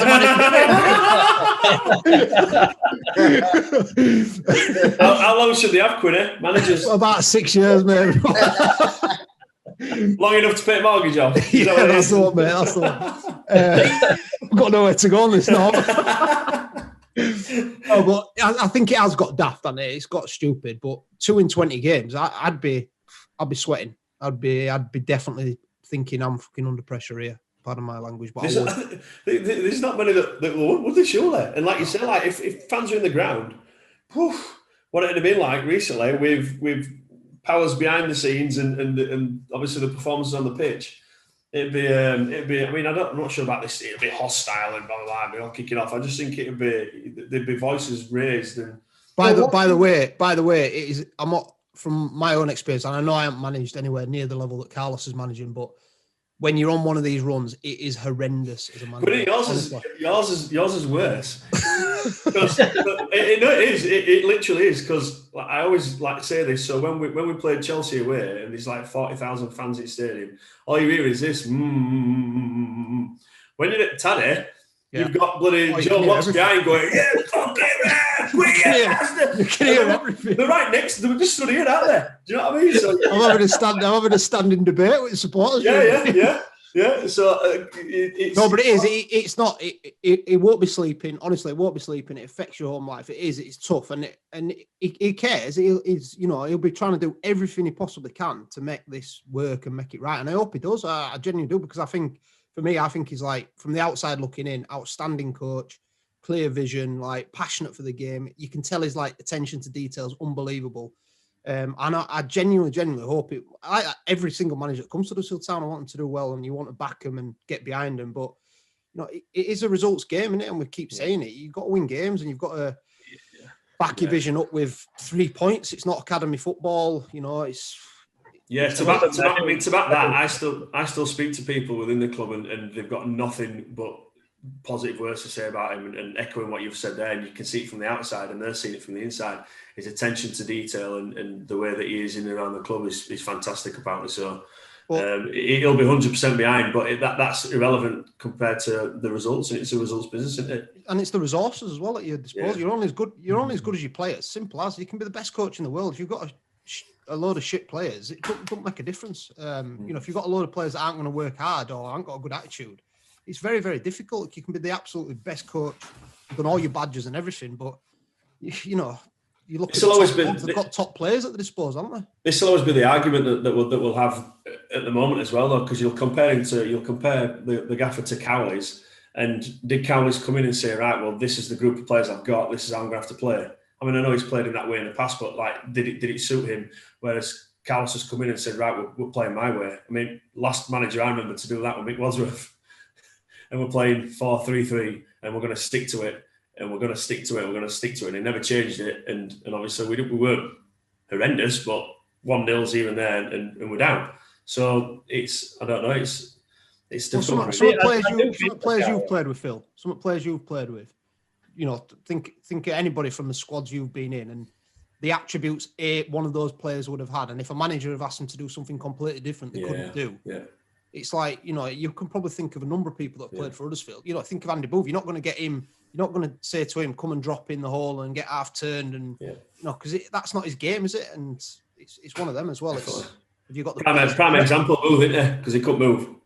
How long should they have, Quinn? Managers? About 6 years, maybe. Long enough to pay a mortgage off. That's the one, mate. That's the one. I've got nowhere to go on this now. No, but I think it has got daft on it. It's got stupid. But 2 in 20 games, I'd be sweating. I'd be definitely thinking I'm fucking under pressure here. Pardon my language, but there's not many that would they surely. And like you said, like if fans are in the ground, what it had been like recently with powers behind the scenes and obviously the performances on the pitch. It'd be. I mean, I'm not sure about this. It'd be hostile and blah blah blah. Be all kicking off. I just think there'd be voices raised. And by the way, it is. I'm not from my own experience, and I know I haven't managed anywhere near the level that Carlos is managing, but when you're on one of these runs, it is horrendous as a manager. But yours is worse. It literally is, because I always like to say this. So when we played Chelsea away and there's like 40,000 fans in the stadium, all you hear is this. When you're at Taddy, you've got bloody Joe Watts behind going, yeah, fuck it, you can hear everything. They're right next to them. They're just stood here, aren't they? Do you know what I mean? So, I'm having a standing debate with supporters. Yeah. So it's no, but it is. It's not. It won't be sleeping. Honestly, it won't be sleeping. It affects your home life. It is. It's tough, and he cares. He'll be trying to do everything he possibly can to make this work and make it right. And I hope he does. I genuinely do, because I think he's like, from the outside looking in, outstanding coach, clear vision, like passionate for the game. You can tell his like attention to details unbelievable. And I genuinely hope it. Every single manager that comes to Huddersfield Town, I want them to do well, and you want to back them and get behind them. But it is a results game, isn't it? And we keep saying it. You've got to win games, and you've got to back your vision up with 3 points. It's not academy football, it's. Yeah, to back that, I still speak to people within the club, and they've got nothing but positive words to say about him, and echoing what you've said there, and you can see it from the outside and they're seeing it from the inside. His attention to detail and the way that he is in and around the club is fantastic, apparently. So he'll be 100% behind, but that's irrelevant compared to the results. It's a results business, isn't it? And it's the resources as well at your disposal. Yeah. You're only as good as your players. Simple as. You can be the best coach in the world. If you've got a load of shit players, it don't make a difference. If you've got a load of players that aren't going to work hard or aren't got a good attitude, it's very, very difficult. You can be the absolutely best coach, you've done all your badges and everything, but you look at they've got top players at the disposal, haven't they? This will always be the argument that we'll have at the moment as well, though, because you'll compare the gaffer to Cowley's, and did Cowley's come in and say, right, well, this is the group of players I've got, this is how I'm going to have to play. I mean, I know he's played in that way in the past, but like, did it suit him? Whereas Carlos has come in and said, right, we're playing my way. I mean, last manager I remember to do that with Mick Wadsworth. And we're playing 4-3-3, and we're going to stick to it, and we're going to stick to it, and he never changed it. And obviously we weren't horrendous, but 1-0's here and there, and we're down. So it's, I don't know, it's difficult. Some players you've played with, Phil. Some players you've played with. Think of anybody from the squads you've been in, and the attributes one of those players would have had. And if a manager have asked them to do something completely different, they couldn't do. Yeah. It's like, you can probably think of a number of people that have played for Huddersfield. Think of Andy Booth. You're not going to get him. You're not going to say to him, come and drop in the hole and get half turned, and because that's not his game, is it? And it's one of them as well. Have you got the prime example of Booth, isn't it? Because he couldn't move, and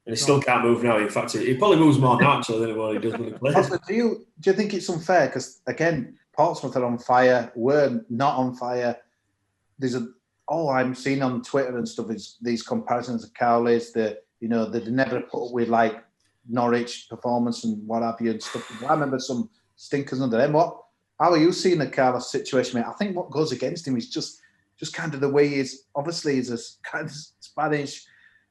he still can't move now. In fact, he probably moves more now actually than what he does when he plays. Do you think it's unfair? Because again, Portsmouth are on fire. We're not on fire. All I'm seeing on Twitter and stuff is these comparisons of Cowley's, that they never put up with like Norwich performance and what have you and stuff. I remember some stinkers under them. How are you seeing the Carlos situation, mate? I think what goes against him is just kind of the way he is. Obviously, he's a kind of Spanish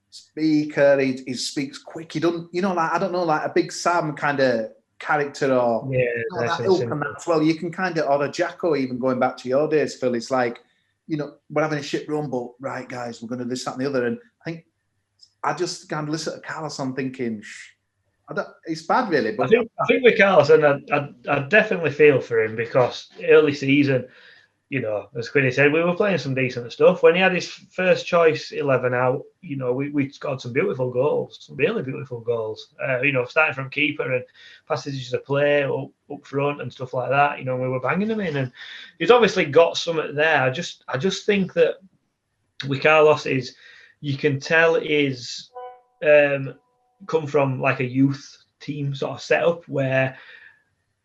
speaker. He speaks quick. He don't, I don't know, like a Big Sam kind of character or that ilk and that as well. You can kind of, or a Jacko, even going back to your days, Phil. It's like, we're having a shit run, but right, guys, we're going to do this, that, and the other. And I think I just kind of listen to Carlos. I'm thinking, it's bad, really. But I think with Carlos, and I definitely feel for him, because early season, as Quinny said, we were playing some decent stuff. When he had his first choice 11 out, we scored some beautiful goals, some really beautiful goals. Starting from keeper and passages of play up front and stuff like that. We were banging them in, and he's obviously got something there. I just think that with Carlos is, you can tell is come from like a youth team sort of setup, where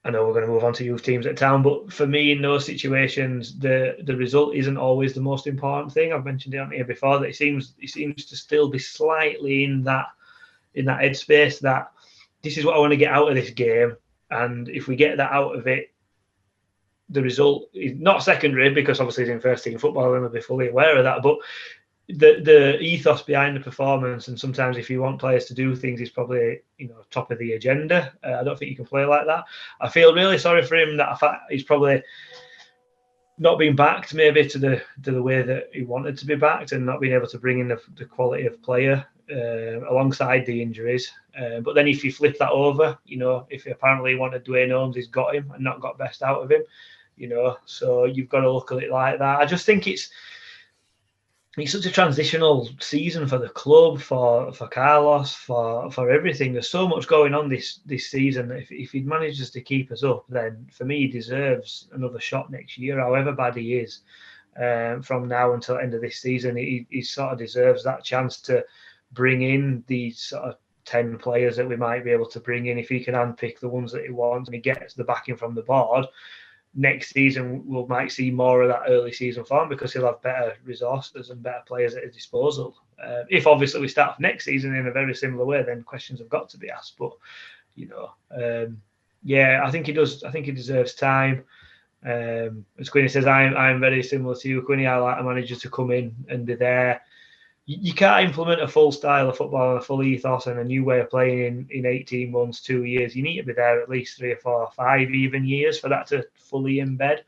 I know we're going to move on to youth teams at town, but for me, in those situations, the result isn't always the most important thing. I've mentioned it on here before, that he seems to still be slightly in that headspace that this is what I want to get out of this game, and if we get that out of it, the result is not secondary, because obviously he's in first team football and we'll be fully aware of that. But the ethos behind the performance, and sometimes if you want players to do things, is probably top of the agenda. I don't think you can play like that. I feel really sorry for him that he's probably not being backed maybe to the way that he wanted to be backed, and not being able to bring in the quality of player alongside the injuries. But then if you flip that over, if he apparently wanted Dwayne Holmes, he's got him and not got best out of him, so you've got to look at it like that. I just think it's such a transitional season for the club, for Carlos, for everything. There's so much going on this season. If he manages to keep us up, then for me, he deserves another shot next year, however bad he is. From now until the end of this season, he sort of deserves that chance to bring in these sort of 10 players that we might be able to bring in. If he can handpick the ones that he wants and he gets the backing from the board, next season we might see more of that early season form, because he'll have better resources and better players at his disposal. If obviously we start off next season in a very similar way, then questions have got to be asked. But I think he does. I think he deserves time. As Quinny says, I'm very similar to you, Quinny. I like a manager to come in and be there. You can't implement a full style of football and a full ethos and a new way of playing in 18 months, 2 years. You need to be there at least 3 or 4 or 5 even years for that to fully embed.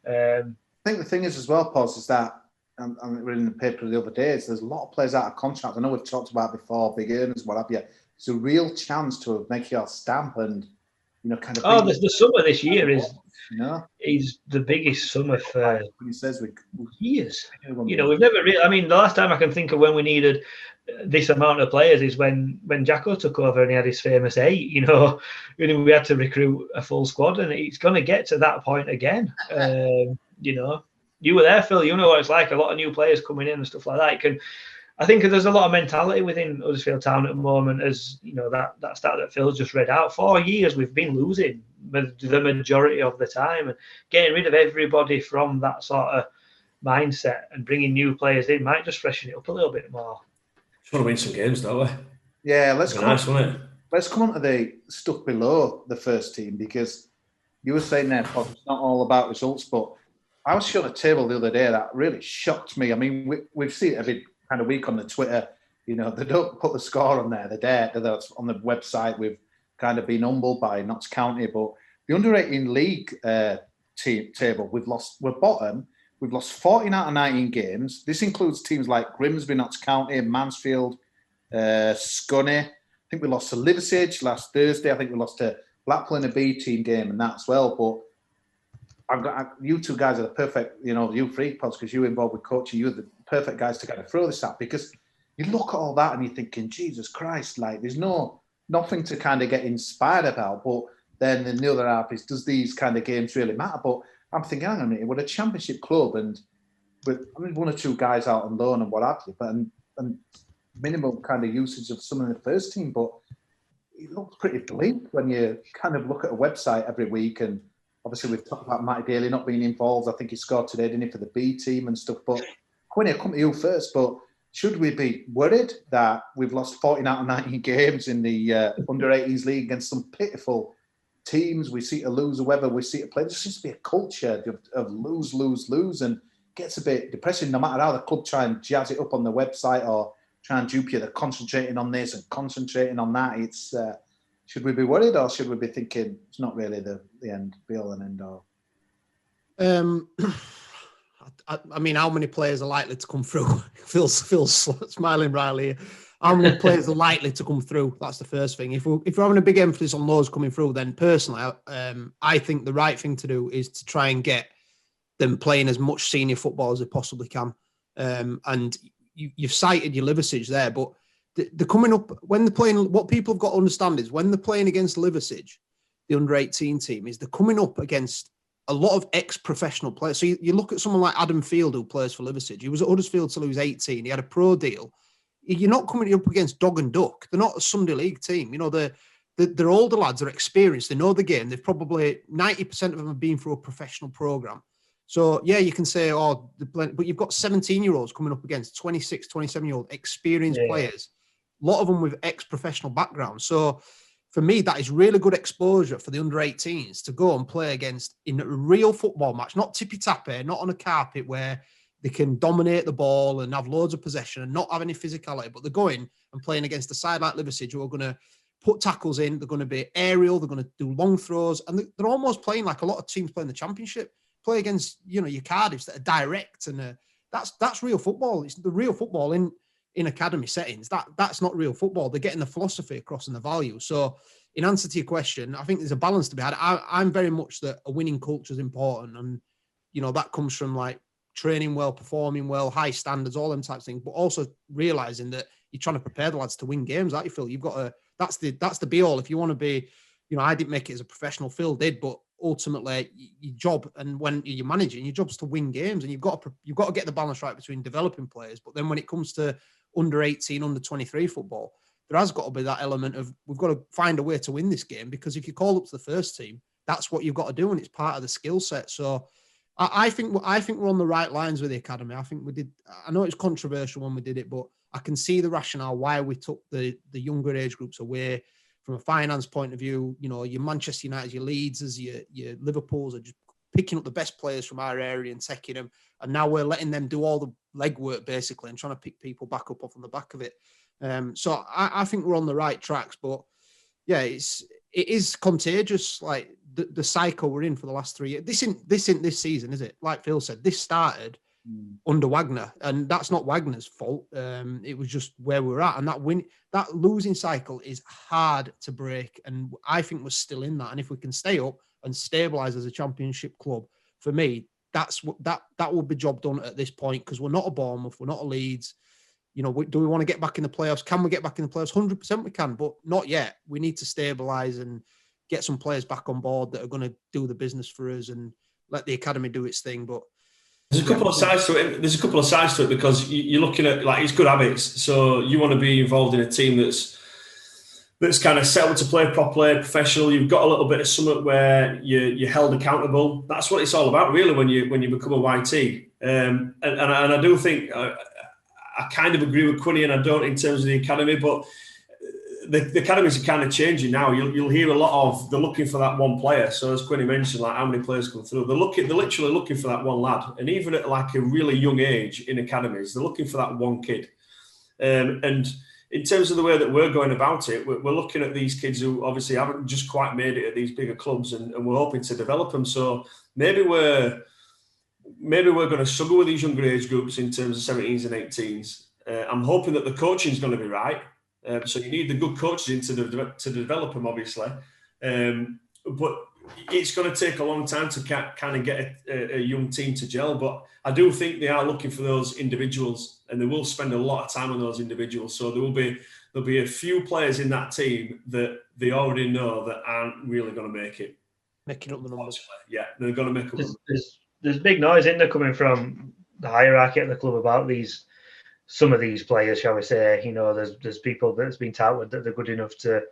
I think the thing is as well, Paul, is that, I'm reading the paper the other day, is there's a lot of players out of contract. I know we've talked about before, big earners, what have you. It's a real chance to make your stamp and, kind of... Oh, the summer this year is the biggest summer for years. We've never really... I mean, the last time I can think of when we needed this amount of players is when Jacko took over and he had his famous 8, we had to recruit a full squad, and it's going to get to that point again. You were there, Phil, you know what it's like, a lot of new players coming in and stuff like that. I think there's a lot of mentality within Huddersfield Town at the moment, as that stat that Phil just read out. 4 years we've been losing the majority of the time, and getting rid of everybody from that sort of mindset and bringing new players in might just freshen it up a little bit more. Just want to win some games, don't we? Yeah, let's come on to the stuff below the first team, because you were saying there, Paul, it's not all about results, but I was showing a table the other day that really shocked me. I mean, we've seen it every kind of week on the Twitter, they don't put the score on there. That's on the website. We've kind of been humbled by Notts County, but the under-18 league table, we're bottom. We've lost 14 out of 19 games. This includes teams like Grimsby, Notts County, Mansfield, Scunny. I think we lost to Liversedge last Thursday. I think we lost to Blackpool in a B team game and that as well. But you two guys are the perfect, you three, Pods, because you're involved with coaching. You're the perfect guys to kind of throw this at, because you look at all that and you're thinking, Jesus Christ, like there's nothing to kind of get inspired about. But then in the other half is, does these kind of games really matter? But I'm thinking, hang on a minute, we're a championship club and with 1 or 2 guys out on loan and what have you, but and minimum kind of usage of some in the first team. But it looks pretty bleak when you kind of look at a website every week. And obviously we've talked about Matty Daly not being involved. I think he scored today, didn't he, for the B team and stuff. But Quinny, I'll come to you first, but should we be worried that we've lost 14 out of 19 games in the under-18s league against some pitiful teams? We see to lose, or whether we see to play. There seems to be a culture of lose, and gets a bit depressing no matter how the club try and jazz it up on the website or try and dupe you. They're concentrating on this and concentrating on that. It's should we be worried, or should we be thinking it's not really the end, be all and end all? I mean, how many players are likely to come through? Phil's smiling brightly. How many players are likely to come through? That's the first thing. If we're having a big emphasis on those coming through, then personally, I think the right thing to do is to try and get them playing as much senior football as they possibly can. And you've cited your Liversedge there, but they're coming up when they're playing. What people have got to understand is when they're playing against Liversedge, the under-18 team, is they're coming up against a lot of ex-professional players. So you look at someone like Adam Field, who plays for Liversedge. He was at Huddersfield till he was 18. He had a pro deal. You're not coming up against dog and duck. They're not a Sunday league team. They're older lads. They're experienced. They know the game. They've probably 90% of them have been through a professional program. So yeah, you can say, but you've got 17-year-olds coming up against 26, 27-year-old experienced players. A lot of them with ex-professional backgrounds. So for me, that is really good exposure for the under-18s to go and play against in a real football match, not tippy-tappy, not on a carpet where they can dominate the ball and have loads of possession and not have any physicality, but they're going and playing against a side like Liverpool who are going to put tackles in, they're going to be aerial, they're going to do long throws, and they're almost playing like a lot of teams play in the Championship, play against, your Cardiffs that are direct, and that's real football. It's the real football in academy settings. That's not real football. They're getting the philosophy across and the value. So in answer to your question, I think there's a balance to be had. I'm very much that a winning culture is important, and that comes from like training well, performing well, high standards, all them types of things, but also realizing that you're trying to prepare the lads to win games. That you feel you've got to. That's the be all. If you want to be, I didn't make it as a professional. Phil did, but ultimately your job, and when you're managing, your job's to win games, and you've got to get the balance right between developing players. But then when it comes to under 18, under 23 football, there has got to be that element of we've got to find a way to win this game, because if you call up to the first team, that's what you've got to do, and it's part of the skill set. So I think we're on the right lines with the academy. I think we did. I know it's controversial when we did it, but I can see the rationale why we took the younger age groups away from a finance point of view. Your Manchester United, your Leeds, your Liverpools are just picking up the best players from our area and taking them. And now we're letting them do all the legwork basically and trying to pick people back up off on the back of it. So I think we're on the right tracks, but yeah, it is contagious. Like the cycle we're in for the last 3 years. This isn't this season, is it? Like Phil said, this started under Wagner, and that's not Wagner's fault. It was just where we're at, and that losing cycle is hard to break, and I think we're still in that. And if we can stay up and stabilize as a Championship club, for me, that's what that will be job done at this point, because we're not a Bournemouth, we're not a Leeds. Do we want to get back in the playoffs? Can we get back in the playoffs? 100% we can, but not yet. We need to stabilize and get some players back on board that are going to do the business for us and let the academy do its thing. But there's a couple of sides to it. Because you're looking at, like, it's good habits. So you want to be involved in a team that's kind of set up to play properly, professional. You've got a little bit of something where you're held accountable. That's what it's all about, really, when you become a YT. And I do think I kind of agree with Quinny, and I don't in terms of the academy, but the academies are kind of changing now. You'll hear a lot of they're looking for that one player. So as Quinny mentioned, like how many players come through, they're literally looking for that one lad. And even at like a really young age in academies, they're looking for that one kid. And in terms of the way that we're going about it, we're looking at these kids who obviously haven't just quite made it at these bigger clubs, and we're hoping to develop them. So maybe we're going to struggle with these younger age groups in terms of 17s and 18s. I'm hoping that the coaching is going to be right. So you need the good coaches in to develop them, obviously. But it's going to take a long time to kind of get a young team to gel. But I do think they are looking for those individuals, and they will spend a lot of time on those individuals. So there'll be a few players in that team that they already know that aren't really going to make it. Making up the numbers. Yeah, they're going to make up. There's big noise in there coming from the hierarchy at the club about some of these players, shall we say. There's people that's been touted that they're good enough to,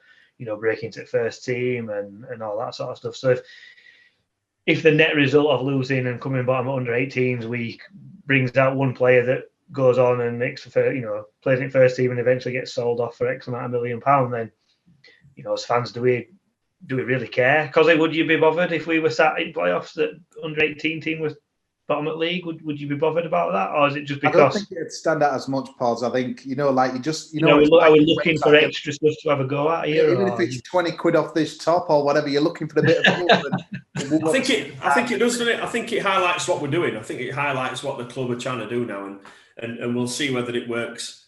break into the first team and all that sort of stuff. So if the net result of losing and coming bottom at under 18s week brings out one player that goes on and makes plays in first team and eventually gets sold off for X amount of £1 million, then, as fans, do we really care? Because would you be bothered if we were sat in playoffs that under 18 team was bottom at league? Would you be bothered about that, or is it just because? I don't think it'd stand out as much, Paul. I think like you just are we looking for extra stuff to have a go at here? Even if it's 20 quid off this top or whatever, you're looking for a bit of. I think it does, doesn't it? I think it highlights what we're doing. I think it highlights what the club are trying to do now, and we'll see whether it works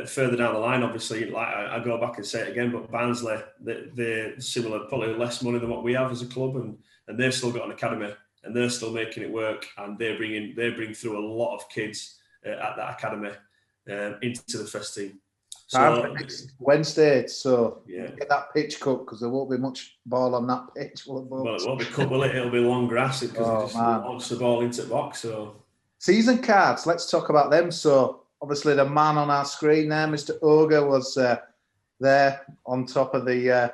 further down the line. Obviously, like I go back and say it again, but Barnsley, they're similar, probably less money than what we have as a club, and they've still got an academy. And they're still making it work, and they bring through a lot of kids at that academy into the first team. So next Wednesday, so get that pitch cut, because there won't be much ball on that pitch. Well, it won't be cut, will it? It'll be long grass because it just launch the ball into the box. So season cards, let's talk about them. So obviously the man on our screen there, Mr. Ogre, was there on top of the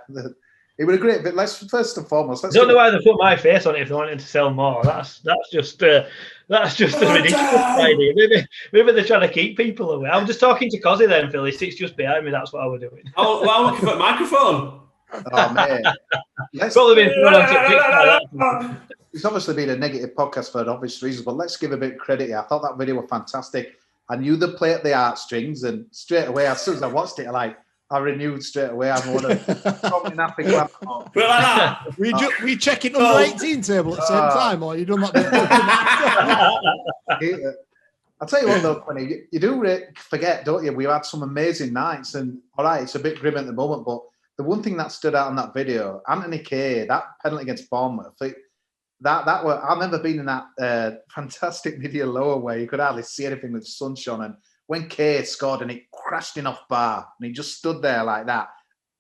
it would agree, but let's first and foremost. I don't know why they put my face on it if they wanted to sell more. That's just a ridiculous idea. Maybe they're trying to keep people away. I'm just talking to Kosi then, Phil. He sits just behind me. That's what I was doing. I'm looking for a microphone. Oh, man. It's obviously been a negative podcast for obvious reasons, but let's give a bit of credit here. I thought that video was fantastic. I knew the play at the heartstrings, and straight away, as soon as I watched it, I renewed straight away. I'm one of probably nothing. We check it under 18 table at the same time, or you done that? I'll tell you what, though, Quinny, you do forget, don't you? We've had some amazing nights, and all right, it's a bit grim at the moment, but the one thing that stood out on that video, Anthony Kay, that penalty against Bournemouth, I've never been in that fantastic medial lower where you could hardly see anything with sunshine, and when Kay scored and it crashed in off bar and he just stood there like that.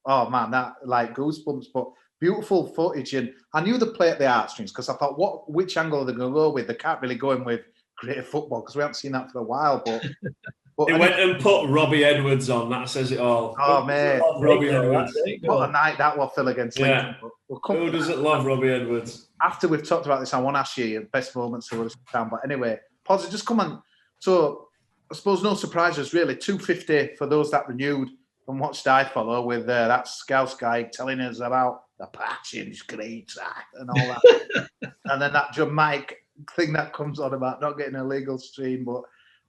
Oh man, that like goosebumps, but beautiful footage. And I knew the play at the heartstrings because I thought, which angle are they going to go with? They can't really go in with creative football because we haven't seen that for a while. But they went and put Robbie Edwards on. That says it all. Oh man, Robbie Edwards. What a night that will fill against Lincoln. Who doesn't love Robbie Edwards? After we've talked about this, I want to ask you your best moments of the time. But anyway, Pause, just come on. So I suppose no surprises really. 250 for those that renewed and watched I Follow with that Scouse guy telling us about the patching's great and all that. And then that dramatic thing that comes on about not getting a legal stream.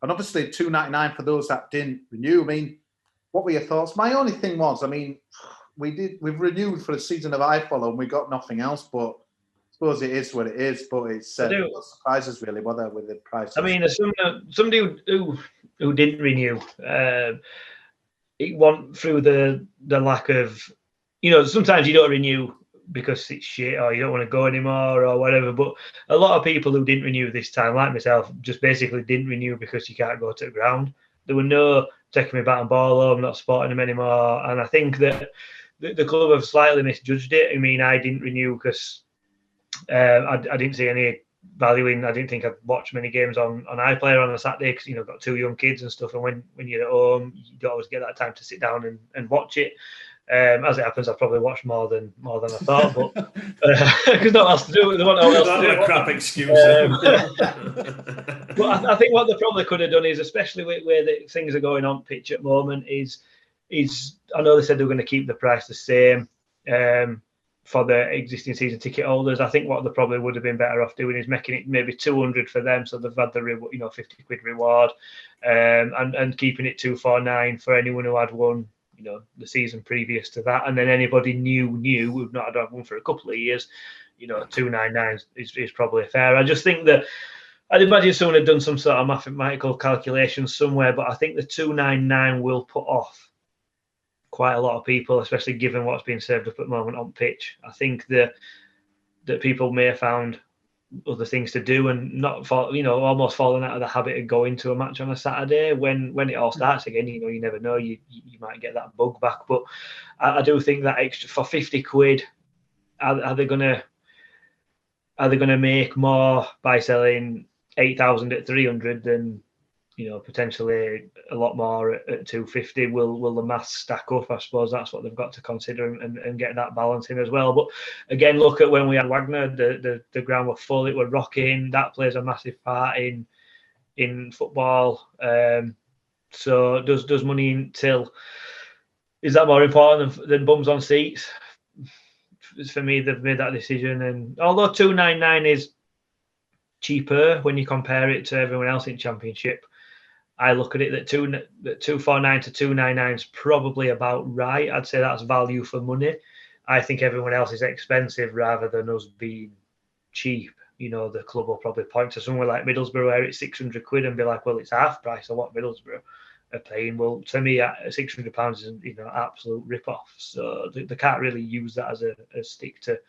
And obviously $2.99 for those that didn't renew. I mean, what were your thoughts? My only thing was, I mean, we've renewed for a season of I Follow and we got nothing else, but I suppose it is what it is, but it's no surprises really, whether with the price. I mean, as somebody who didn't renew, it went through the lack of, sometimes you don't renew because it's shit or you don't want to go anymore or whatever. But a lot of people who didn't renew this time, like myself, just basically didn't renew because you can't go to the ground. There were no taking me bat and ball home, not supporting them anymore. And I think that the club have slightly misjudged it. I mean, I didn't renew because I didn't see any value in. I didn't think I'd watch many games on iPlayer on a Saturday because I've got 2 young kids and stuff. And when you're at home, you don't always get that time to sit down and watch it. As it happens, I've probably watched more than I thought, but because not else to do. They want no else to do. A crap excuse. But I think what they probably could have done is, especially with where things are going on pitch at the moment, is I know they said they were going to keep the price the same for the existing season ticket holders. I think what they probably would have been better off doing is making it maybe 200 for them, so they've had the 50 quid reward, and keeping it 249 for anyone who had won the season previous to that, and then anybody new who've not had one for a couple of years, 299 is probably fair. I just think that I'd imagine someone had done some sort of mathematical calculations somewhere, but I think the 299 will put off quite a lot of people, especially given what's being served up at the moment on pitch. I think that people may have found other things to do and not almost falling out of the habit of going to a match on a Saturday when it all starts again. You never know, you might get that bug back. But I do think that extra for 50 quid, are they gonna make more by selling 8,000 at 300 than potentially a lot more at 250? Will the maths stack up? I suppose that's what they've got to consider and get that balance in as well. But again, look at when we had Wagner, the ground was full, it was rocking. That plays a massive part in football. So does money in till, is that more important than bums on seats? For me, they've made that decision, and although 299 is cheaper when you compare it to everyone else in Championship, I look at it that 249 to 299 is probably about right. I'd say that's value for money. I think everyone else is expensive rather than us being cheap. The club will probably point to somewhere like Middlesbrough where it's 600 quid and be like, well, it's half price of what Middlesbrough are paying. Well, to me, £600 is an absolute rip-off. So they can't really use that as a stick to,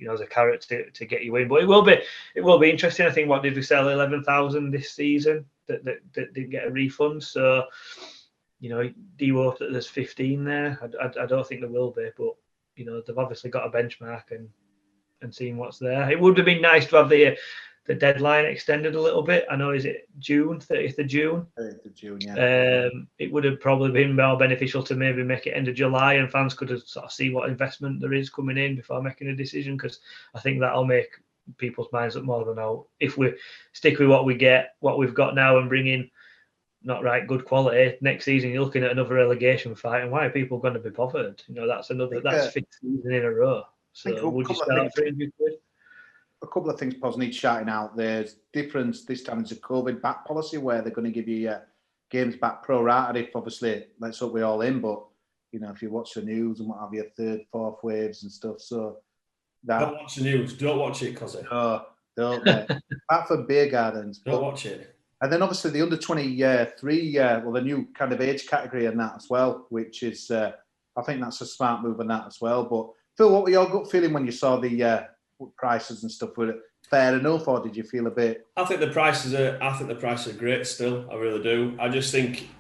as a carrot to get you in. But it will be interesting. I think, what did we sell? 11,000 this season that didn't get a refund. So, do you hope that there's 15 there? I don't think there will be, but they've obviously got a benchmark and seeing what's there. It would have been nice to have the deadline extended a little bit. I know, is it June, 30th of June? 30th of June, yeah. It would have probably been more beneficial to maybe make it end of July, and fans could have sort of see what investment there is coming in before making a decision, because I think that'll make people's minds up more than now. If we stick with what we've got now and bring in not right good quality. Next season, you're looking at another relegation fight, and why are people going to be bothered? That's fifth season in a row. So would you start 300 quid? A couple of things Pos need shouting out. There's difference this time. It's a COVID back policy where they're going to give you games back pro rata if obviously let's hope we're all in, but if you watch the news and what have you, third, fourth waves and stuff. So don't watch the news. Don't watch it, Kosi. No, don't. Apart from beer gardens. Don't watch it. And then obviously the under 23, the new kind of age category and that as well, which is, I think that's a smart move on that as well. But Phil, what were your gut feeling when you saw the prices and stuff? Were it fair enough, or did you feel a bit? I think the prices are great still. I really do. I just think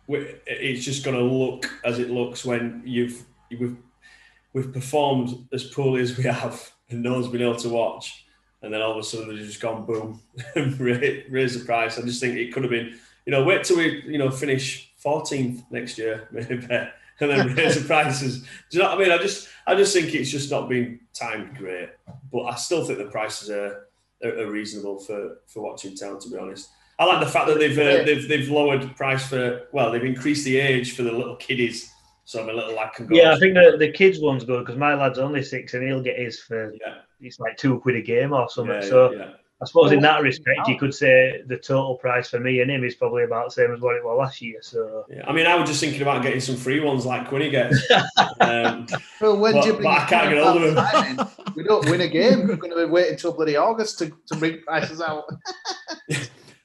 it's just going to look as it looks when we've performed as poorly as we have, and no one's been able to watch. And then all of a sudden they've just gone boom and raise the price. I just think it could have been, wait till we, finish 14th next year, maybe, and then raise the prices. Do you know what I mean? I just think it's just not been timed great. But I still think the prices are reasonable for watching Town, to be honest. I like the fact that they've lowered price they've increased the age for the little kiddies. So my little lad can go. Yeah, I think the kids one's good because my lad's only 6 and he'll get his for it's like £2 a game or something. I suppose in that respect, you could say the total price for me and him is probably about the same as what it was last year. So I mean, I was just thinking about getting some free ones like Quinny gets. But I can't get hold of them. We don't win a game. We're going to be waiting until bloody August to bring prices out.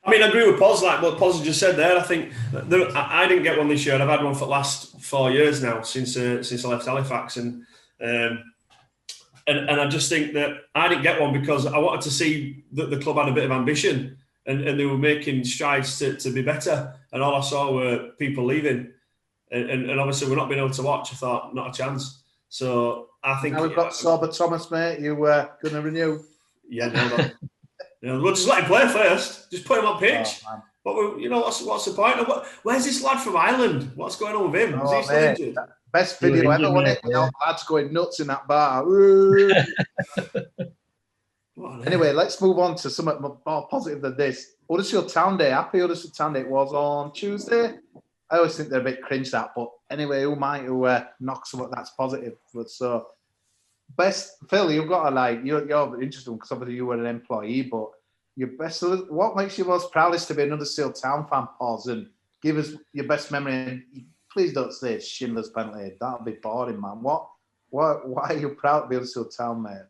I mean, I agree with Pos, like what Pos just said there. I think I didn't get one this year. I've had one for the last 4 years now since I left Halifax, and I just think that I didn't get one because I wanted to see that the club had a bit of ambition and they were making strides to be better. And all I saw were people leaving, and obviously we're not being able to watch. I thought not a chance. So I think now we've got Sorba Thomas, mate. You were going to renew? Yeah, no. We'll just let him play first. Just put him on pitch. But what's the point? Where's this lad from Ireland? What's going on with him? Is he still injured? Best video ever, wasn't it? Lads going nuts in that bar. Anyway, let's move on to something more positive than this. Huddersfield Town Day. Happy Huddersfield Town Day. It was on Tuesday. I always think they're a bit cringe that, but anyway, who knock something that's positive? But so. Best, Phil, you've got to you're interesting because obviously you were an employee, but what makes you most proudest to be an Huddersfield Town fan, Pos, and give us your best memory. And please don't say Schindler's penalty. That'll be boring, man. Why are you proud to be Huddersfield Town, mate?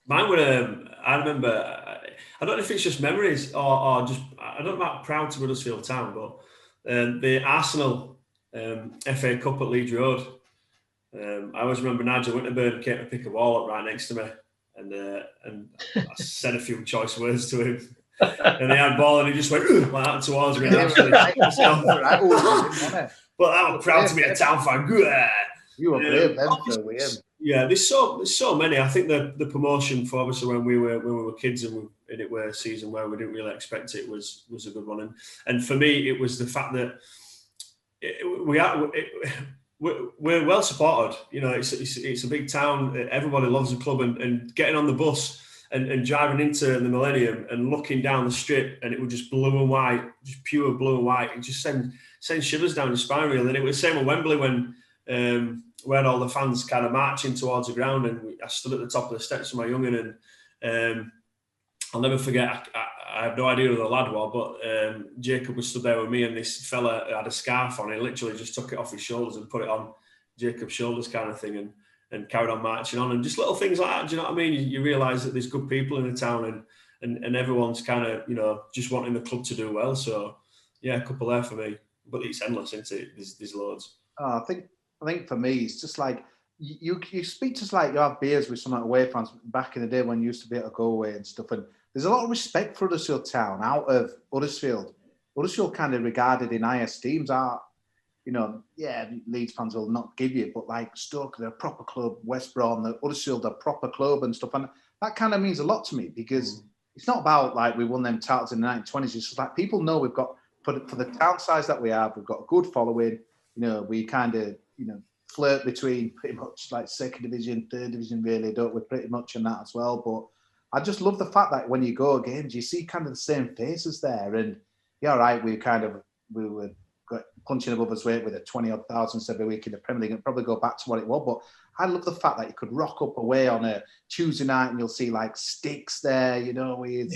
Mine were, I remember, I don't know if it's just memories or just, I don't know about proud to be Huddersfield Town, but the Arsenal FA Cup at Leeds Road. I always remember Nigel Winterburn came to pick a ball up right next to me, and I said a few choice words to him. And he had ball, and he just went like that towards me. But I'm proud to be a Town fan. You were brave then, Phil. Yeah, there's so many. I think the promotion for obviously when we were kids and it were a season where we didn't really expect it was a good one. And for me, it was the fact that we're well supported. It's a big town. Everybody loves the club, and getting on the bus and driving into the Millennium and looking down the strip, and it was just blue and white, just pure blue and white. It just send shivers down your spine, really. And it was the same at Wembley when we had all the fans kind of marching towards the ground, and I stood at the top of the steps with my young'un, and I'll never forget. I have no idea who the lad was, but Jacob was stood there with me, and this fella had a scarf on. He literally just took it off his shoulders and put it on Jacob's shoulders, kind of thing, and carried on marching on. And just little things like that. Do you know what I mean? You realise that there's good people in the town, and everyone's kind of just wanting the club to do well. So yeah, a couple there for me. But it's endless, isn't it? There's loads. I think for me, it's just like you speak to you have beers with some away fans back in the day when you used to be able to go away and stuff, and there's a lot of respect for Huddersfield Town out of Huddersfield. Huddersfield kind of regarded in higher esteems are, Leeds fans will not give you, but like Stoke, they're a proper club, West Brom, the Huddersfield, a proper club and stuff. And that kind of means a lot to me because it's not about like we won them titles in the 1920s. It's just like people know we've got, for the town size that we have, we've got a good following. We kind of, flirt between pretty much like second division, third division, really, don't we? Pretty much in that as well. But I just love the fact that when you go games, you see kind of the same faces there. And yeah, right, we kind of, we were punching above us weight with a 20-odd thousand every week in the Premier League, and probably go back to what it was. But I love the fact that you could rock up away on a Tuesday night and you'll see like Sticks there, you know, with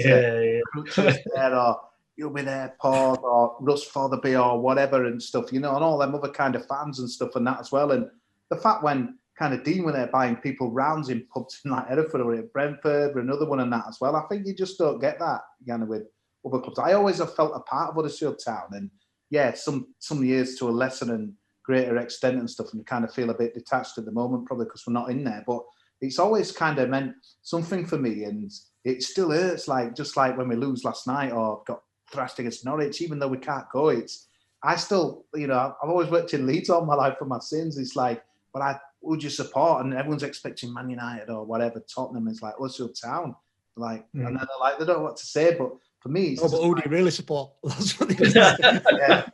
Crutches there, or you'll be there, Paul, or Russ Fotherby, or whatever and stuff, you know, and all them other kind of fans and stuff and that as well. And the fact when kind of Dean were there buying people rounds in pubs in like Hereford or at Brentford or another one and that as well, I think you just don't get that, you know, with other clubs. I always have felt a part of Huddersfield Town, and yeah, some years to a lesser and greater extent and stuff, and you kind of feel a bit detached at the moment, probably because we're not in there. But it's always kind of meant something for me, and it still hurts. Like just like when we lose last night or got thrashed against Norwich, even though we can't go, I still, you know, I've always worked in Leeds all my life for my sins. It's like, but would you support? And everyone's expecting Man United or whatever, Tottenham. It's like Huddersfield Town, like, and they're like, they don't know what to say, but. For me, it's but who do you really support? That's what they yeah,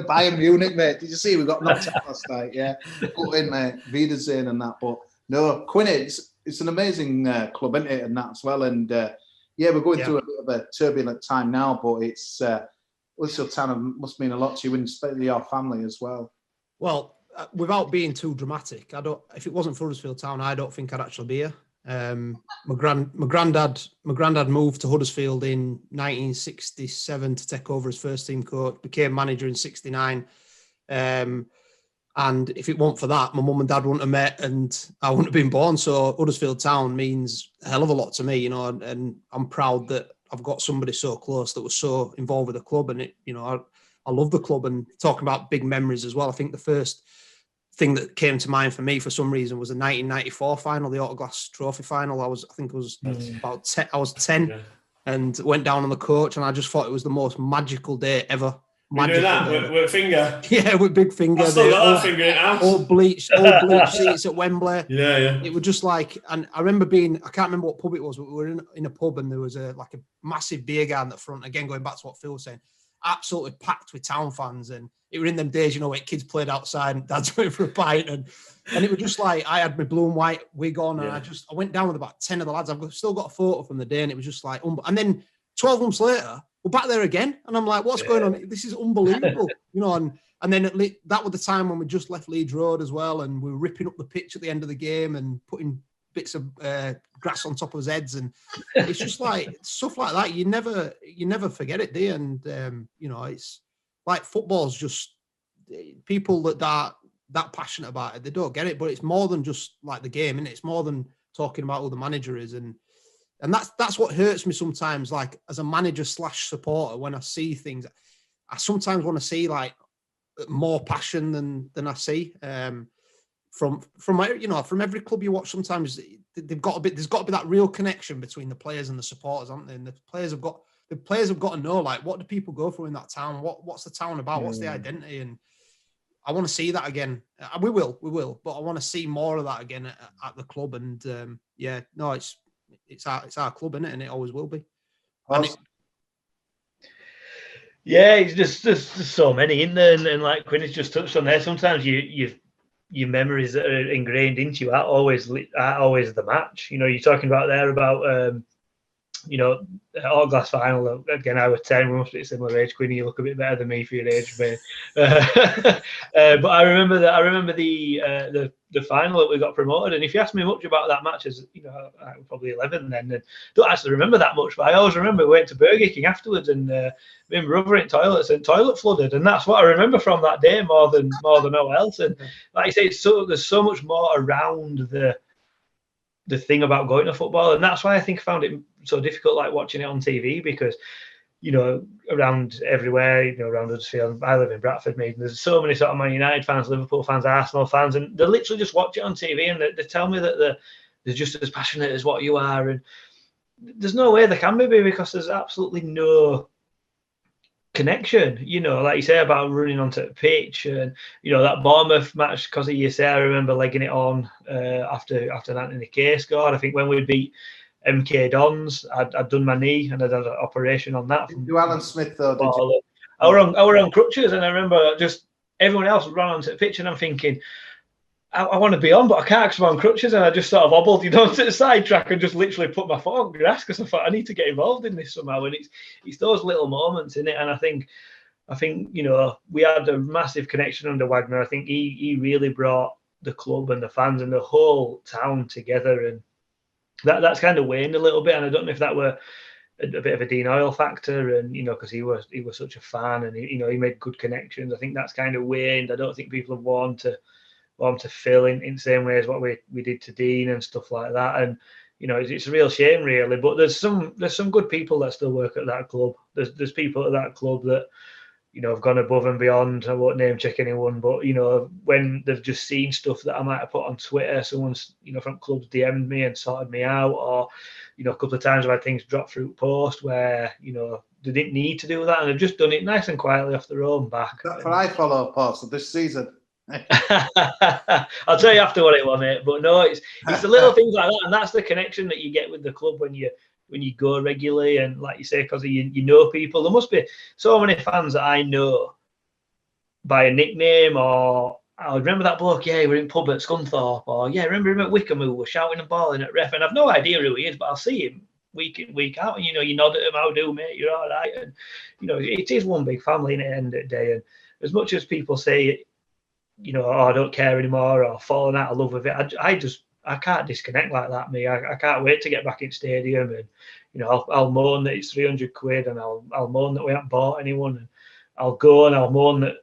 Bayern Munich, mate. Did you see we got knocked out last night? Yeah, put in, mate. Wiedersehen and that. But no, Quinn, it's an amazing club, isn't it? And that as well. And yeah, we're going through a bit of a turbulent time now, but it's Huddersfield Town must mean a lot to you, and especially your family as well. Well, without being too dramatic, if it wasn't for Huddersfield Town, I don't think I'd actually be here. My granddad moved to Huddersfield in 1967 to take over as first team coach, became manager in 69. And if it weren't for that, my mum and dad wouldn't have met and I wouldn't have been born. So Huddersfield Town means a hell of a lot to me, you know, and I'm proud that I've got somebody so close that was so involved with the club. And I love the club, and talking about big memories as well. I think the first thing that came to mind for me for some reason was the 1994 final, the Autoglass Trophy final. I was about 10. I was 10 and went down on the coach, and I just thought it was the most magical day ever. You do that with finger? Yeah, with big finger. I still got that finger in house. All bleached seats at Wembley. Yeah. It was just like, and I remember I can't remember what pub it was, but we were in a pub and there was a massive beer garden at the front. Again, going back to what Phil was saying, absolutely packed with Town fans. And it were in them days, you know, where kids played outside and dads went for a pint. And it was just like, I had my blue and white wig on, and I went down with about 10 of the lads. I've still got a photo from the day, and it was just like, and then 12 months later, we're back there again. And I'm like, what's going on? This is unbelievable. You know, and then that was the time when we just left Leeds Road as well. And we were ripping up the pitch at the end of the game and putting bits of grass on top of his heads. And it's just like stuff like that. You never forget it, do you? And, you know, it's like football's just people that are that passionate about it. They don't get it, but it's more than just like the game, and it's more than talking about who the manager is. And that's what hurts me sometimes, like as a manager / supporter, when I see things, I sometimes want to see like more passion than I see from every club you watch. Sometimes there's got to be that real connection between the players and the supporters, aren't they? And the players have got to know, like, what do people go through in that town? What's the town about? What's the identity? And I want to see that again. We will, but I want to see more of that again at the club. And it's our club, isn't it? And it always will be. It's just there's so many in there, and like Quinn has just touched on there. Sometimes your memories that are ingrained into you aren't always the match. You know, you're talking about there about Autoglass final. Again, I was 10. We must be a similar age. Quinn, you look a bit better than me for your age, mate. But I remember the final that we got promoted. And if you ask me much about that match, as you know, I was probably 11 then, and don't actually remember that much. But I always remember we went to Burger King afterwards, and me and brother in toilets, and toilet flooded, and that's what I remember from that day more than all else. And like I say, there's so much more around the thing about going to football, and that's why I think I found it so difficult, like watching it on TV, because you know, around everywhere, you know, around Huddersfield, I live in Bradford, there's so many sort of Man United fans, Liverpool fans, Arsenal fans, and they literally just watch it on TV and they tell me that they're just as passionate as what you are, and there's no way they can be, because there's absolutely no connection, you know, like you say about running onto the pitch. And you know, that Bournemouth match, Kosi, you say, I remember legging it on after Anthony Kay scored. I think when we beat MK Dons, I'd done my knee and I'd had an operation on that. Do Alan Smith though? Did you? I were on crutches, and I remember just everyone else ran onto the pitch, and I'm thinking, I want to be on, but I can't because I'm on crutches, and I just sort of hobbled, you know, to the side track and just literally put my foot on grass because I thought I need to get involved in this somehow. And it's those little moments in it, and I think I think, we had a massive connection under Wagner. I think he really brought the club and the fans and the whole town together, and that's kind of waned a little bit. And I don't know if that were a bit of a Dean Oil factor, and because he was such a fan, and he made good connections. I think that's kind of waned. I don't think people have warmed to Phil in the same way as what we did to Dean and stuff like that. And it's a real shame, really. But there's some good people that still work at that club. There's people at that club that have gone above and beyond. I won't name check anyone, but when they've just seen stuff that I might have put on Twitter, someone's from clubs DM'd me and sorted me out, or a couple of times I've had things drop through post where they didn't need to do that, and they've just done it nice and quietly off their own back. That's what I follow post of this season. I'll tell you after what it was, mate. But no, it's the little things like that, and that's the connection that you get with the club when you go regularly, and like you say, because you know people. There must be so many fans that I know by a nickname, or I remember that bloke, we're in pub at Scunthorpe, or remember him at Wickham who was shouting and bawling at ref, and I've no idea who he is, but I'll see him week in, week out, and you nod at him, how do, mate, you're all right, and it is one big family at the end of the day. And as much as people say, I don't care anymore, or falling out of love with it, I can't disconnect like that, me. I can't wait to get back in stadium, and I'll moan that it's 300 quid, and I'll moan that we haven't bought anyone, and I'll go and I'll moan that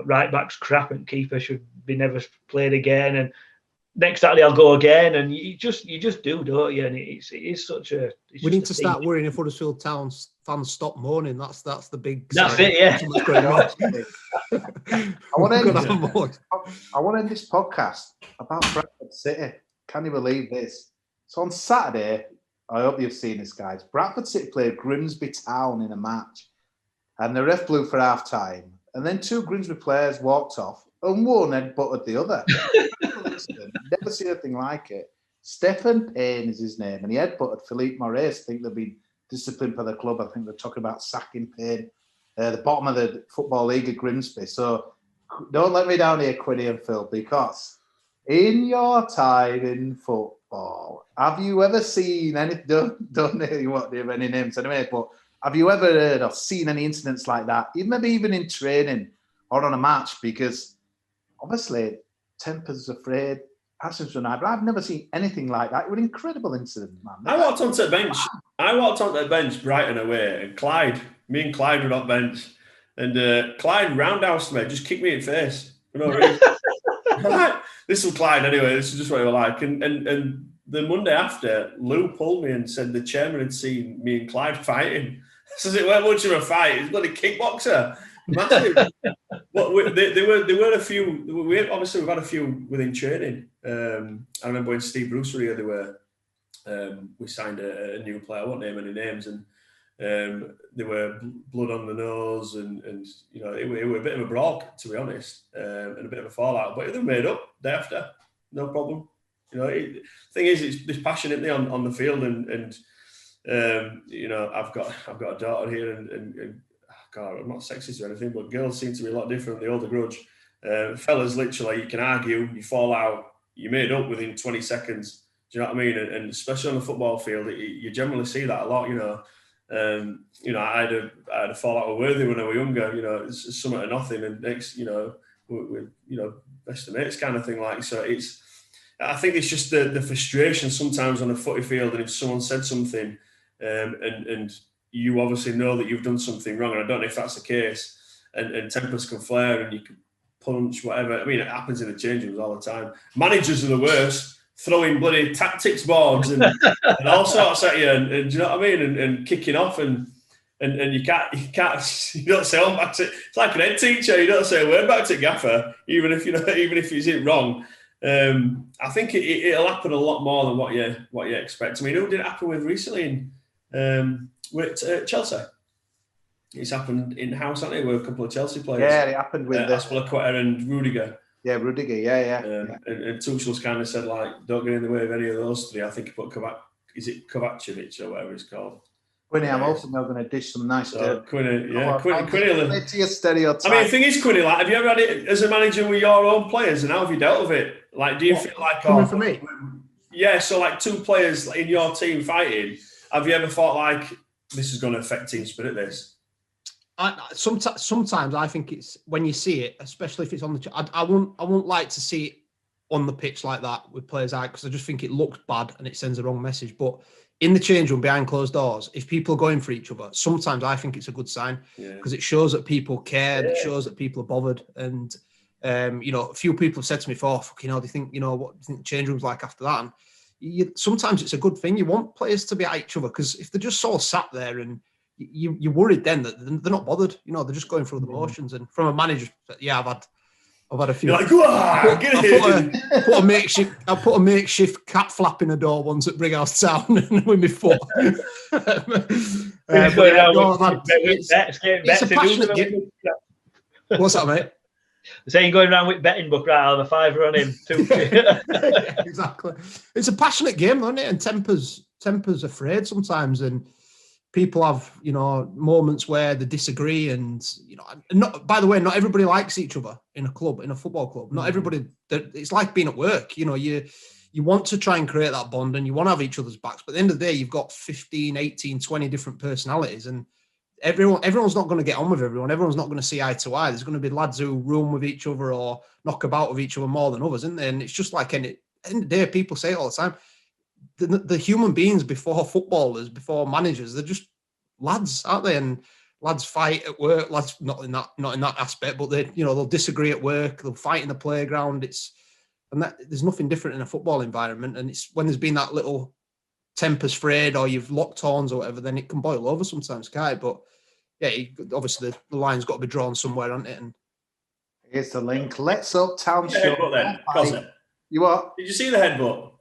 right back's crap and keeper should be never played again, and next Saturday I'll go again, and you just do, don't you? And it is such a. We need to start worrying if Huddersfield Town fans stop moaning. That's the big. That's it, yeah. I want to end this podcast about Bradford City. Can you believe this? So on Saturday, I hope you've seen this, guys. Bradford City played Grimsby Town in a match, and the ref blew for half time. And then 2 Grimsby players walked off, and one headbutted the other. Never seen anything like it. Stephen Payne is his name, and he headbutted Philippe Moraes. I think they've been disciplined for the club. I think they're talking about sacking Payne, the bottom of the Football League at Grimsby. So don't let me down here, Quinny and Phil, because in your time in football, have you ever seen any? Don't really want to have any names anyway, but have you ever heard or seen any incidents like that? Maybe even in training or on a match, because obviously temper's afraid, passions are high, but I've never seen anything like that. It was an incredible incident, man. I walked onto the bench. Brighton away, and me and Clyde were on bench, and Clyde roundhoused me, just kicked me in the face for no reason. This was Clyde anyway. This is just what he was like. And the Monday after, Lou pulled me and said the chairman had seen me and Clyde fighting. Says it weren't much of a fight. He's bloody kickboxer. Massive. There were a few. We've had a few within training. I remember when Steve Bruce were here, we signed a new player. I won't name any names, and there were blood on the nose, and it were a bit of a brawl, to be honest, and a bit of a fallout. But they made up day after, no problem. The thing is, there's passion in there on the field, and I've got a daughter here, and God, I'm not sexist or anything, but girls seem to be a lot different. They hold a grudge. Fellas, literally, you can argue, you fall out, you made up within 20 seconds. Do you know what I mean? And especially on the football field, you generally see that a lot. I had a fallout with Worthy when I was younger. It's something to nothing, and next, we're best of mates kind of thing. Like, so I think it's just the frustration sometimes on a footy field, and if someone said something, and you obviously know that you've done something wrong, and I don't know if that's the case, and tempers can flare, and you can punch, whatever. I mean, it happens in the change rooms all the time. Managers are the worst, throwing bloody tactics boards and all sorts at you, and do you know what I mean? And kicking off, and you don't say, oh, back to, it's like an head teacher, you don't say a word back to gaffer, even if he's it wrong. I think it'll happen a lot more than what you expect. I mean, who did it happen with recently with Chelsea? It's happened in-house, hasn't it, with a couple of Chelsea players? Yeah, it happened with Aspilicueta and Rudiger. Yeah, Rudiger, yeah. And Tuchel's kind of said, like, don't get in the way of any of those three. I think he put Kovacevic or whatever it's called. Quinny, I'm also now going to dish some nice dirt. Quinny. To your stereotype. I mean, the thing is, Quinny, like, have you ever had it as a manager with your own players, and how have you dealt with it? Like, do you feel like... for me? Yeah, so like 2 players in your team fighting, have you ever thought, like, this is going to affect team spirit, this? Sometimes I think it's when you see it, especially if it's on the. I won't like to see it on the pitch like that with players out because I just think it looks bad and it sends the wrong message. But in the change room behind closed doors, if people are going for each other, sometimes I think it's a good sign because it shows that people care, and it shows that people are bothered. And a few people have said to me before, "Fucking hell, do you think what do you think the change room's like after that?" And sometimes it's a good thing. You want players to be at each other because if they're just sort of sat there and you're worried then that they're not bothered. They're just going through the motions. And from a manager, I've had a few. You're like, get it. I put a makeshift cat flap in a door once at Brighouse Town with my foot. It's a passionate game. What's that, mate? Saying going around with betting book, right? I'll have a fiver on him. Yeah, exactly. It's a passionate game, isn't it? And temper's afraid sometimes, and people have moments where they disagree, and not. By the way, not everybody likes each other in a club, in a football club. Not everybody. It's like being at work. You want to try and create that bond, and you want to have each other's backs. But at the end of the day, you've got 15, 18, 20 different personalities, and everyone's not going to get on with everyone. Everyone's not going to see eye to eye. There's going to be lads who room with each other or knock about with each other more than others, isn't there? And it's just like at the end of the day, people say it all the time. The human beings before footballers, before managers, they're just lads, aren't they? And lads fight at work. Lads not in that aspect, but they'll disagree at work. They'll fight in the playground. There's nothing different in a football environment. And it's when there's been that little temper's frayed or you've locked horns or whatever, then it can boil over sometimes, can't it? But yeah, obviously the line's got to be drawn somewhere, hasn't it? And here's the link. Let's up Township. Then. You what? Did you see the headbutt?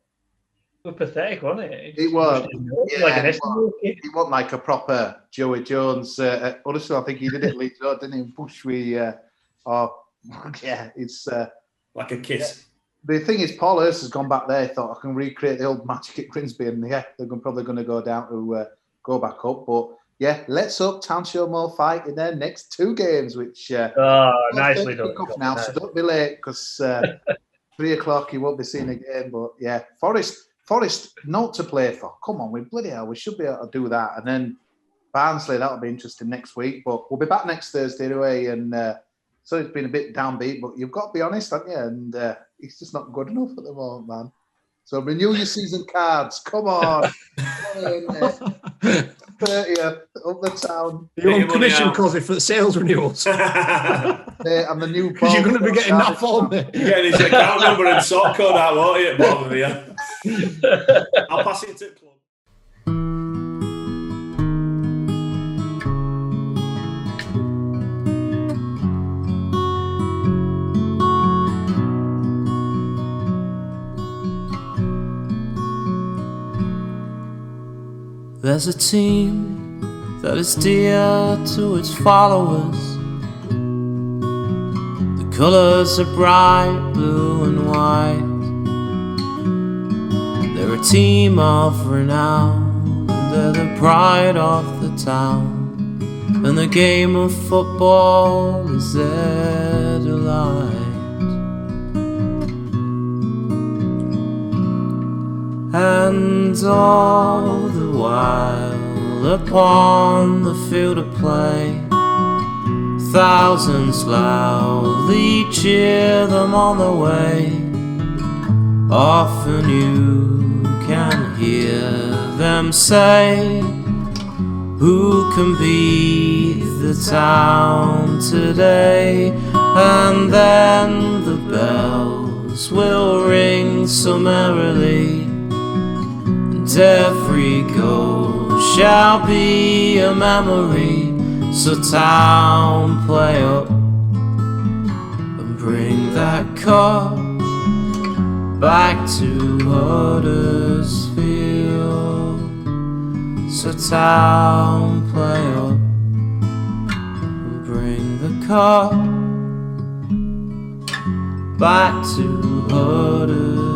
It was pathetic, wasn't it? It was. It wasn't like a proper Joey Jones. Honestly, I think he did it Leeds Road, didn't he? Push it's like a kiss. The thing is, Paul Hurst has gone back there. Thought I can recreate the old magic at Grimsby, and they're probably going to go down to go back up. But yeah, let's up Township more fight in their next 2 games, which nicely done. Now, so don't be late because 3 o'clock you won't be seen again. But yeah, Forest, not to play for. Come on, we should be able to do that. And then Barnsley, that'll be interesting next week. But we'll be back next Thursday anyway. And so it's been a bit downbeat, but you've got to be honest, haven't you? And it's just not good enough at the moment, man. So renew your season cards. Come on. 30th up the town. You're on commission, Kosi, for the sales renewals. I'm the new because you're going to be getting that form. You're getting his account number and sort code out, won't you? Bottom of you. I'll pass it to the club. There's a team that is dear to its followers. The colours are bright blue and white. They're a team of renown, and they're the pride of the town. And the game of football is their delight. And all the while upon the field of play, thousands loudly cheer them on the way. Often you can hear them say, who can beat the town today? And then the bells will ring so merrily, and every goal shall be a memory. So town, play up and bring that cup back to Huddersfield. So town, play up and bring the cup back to Huddersfield.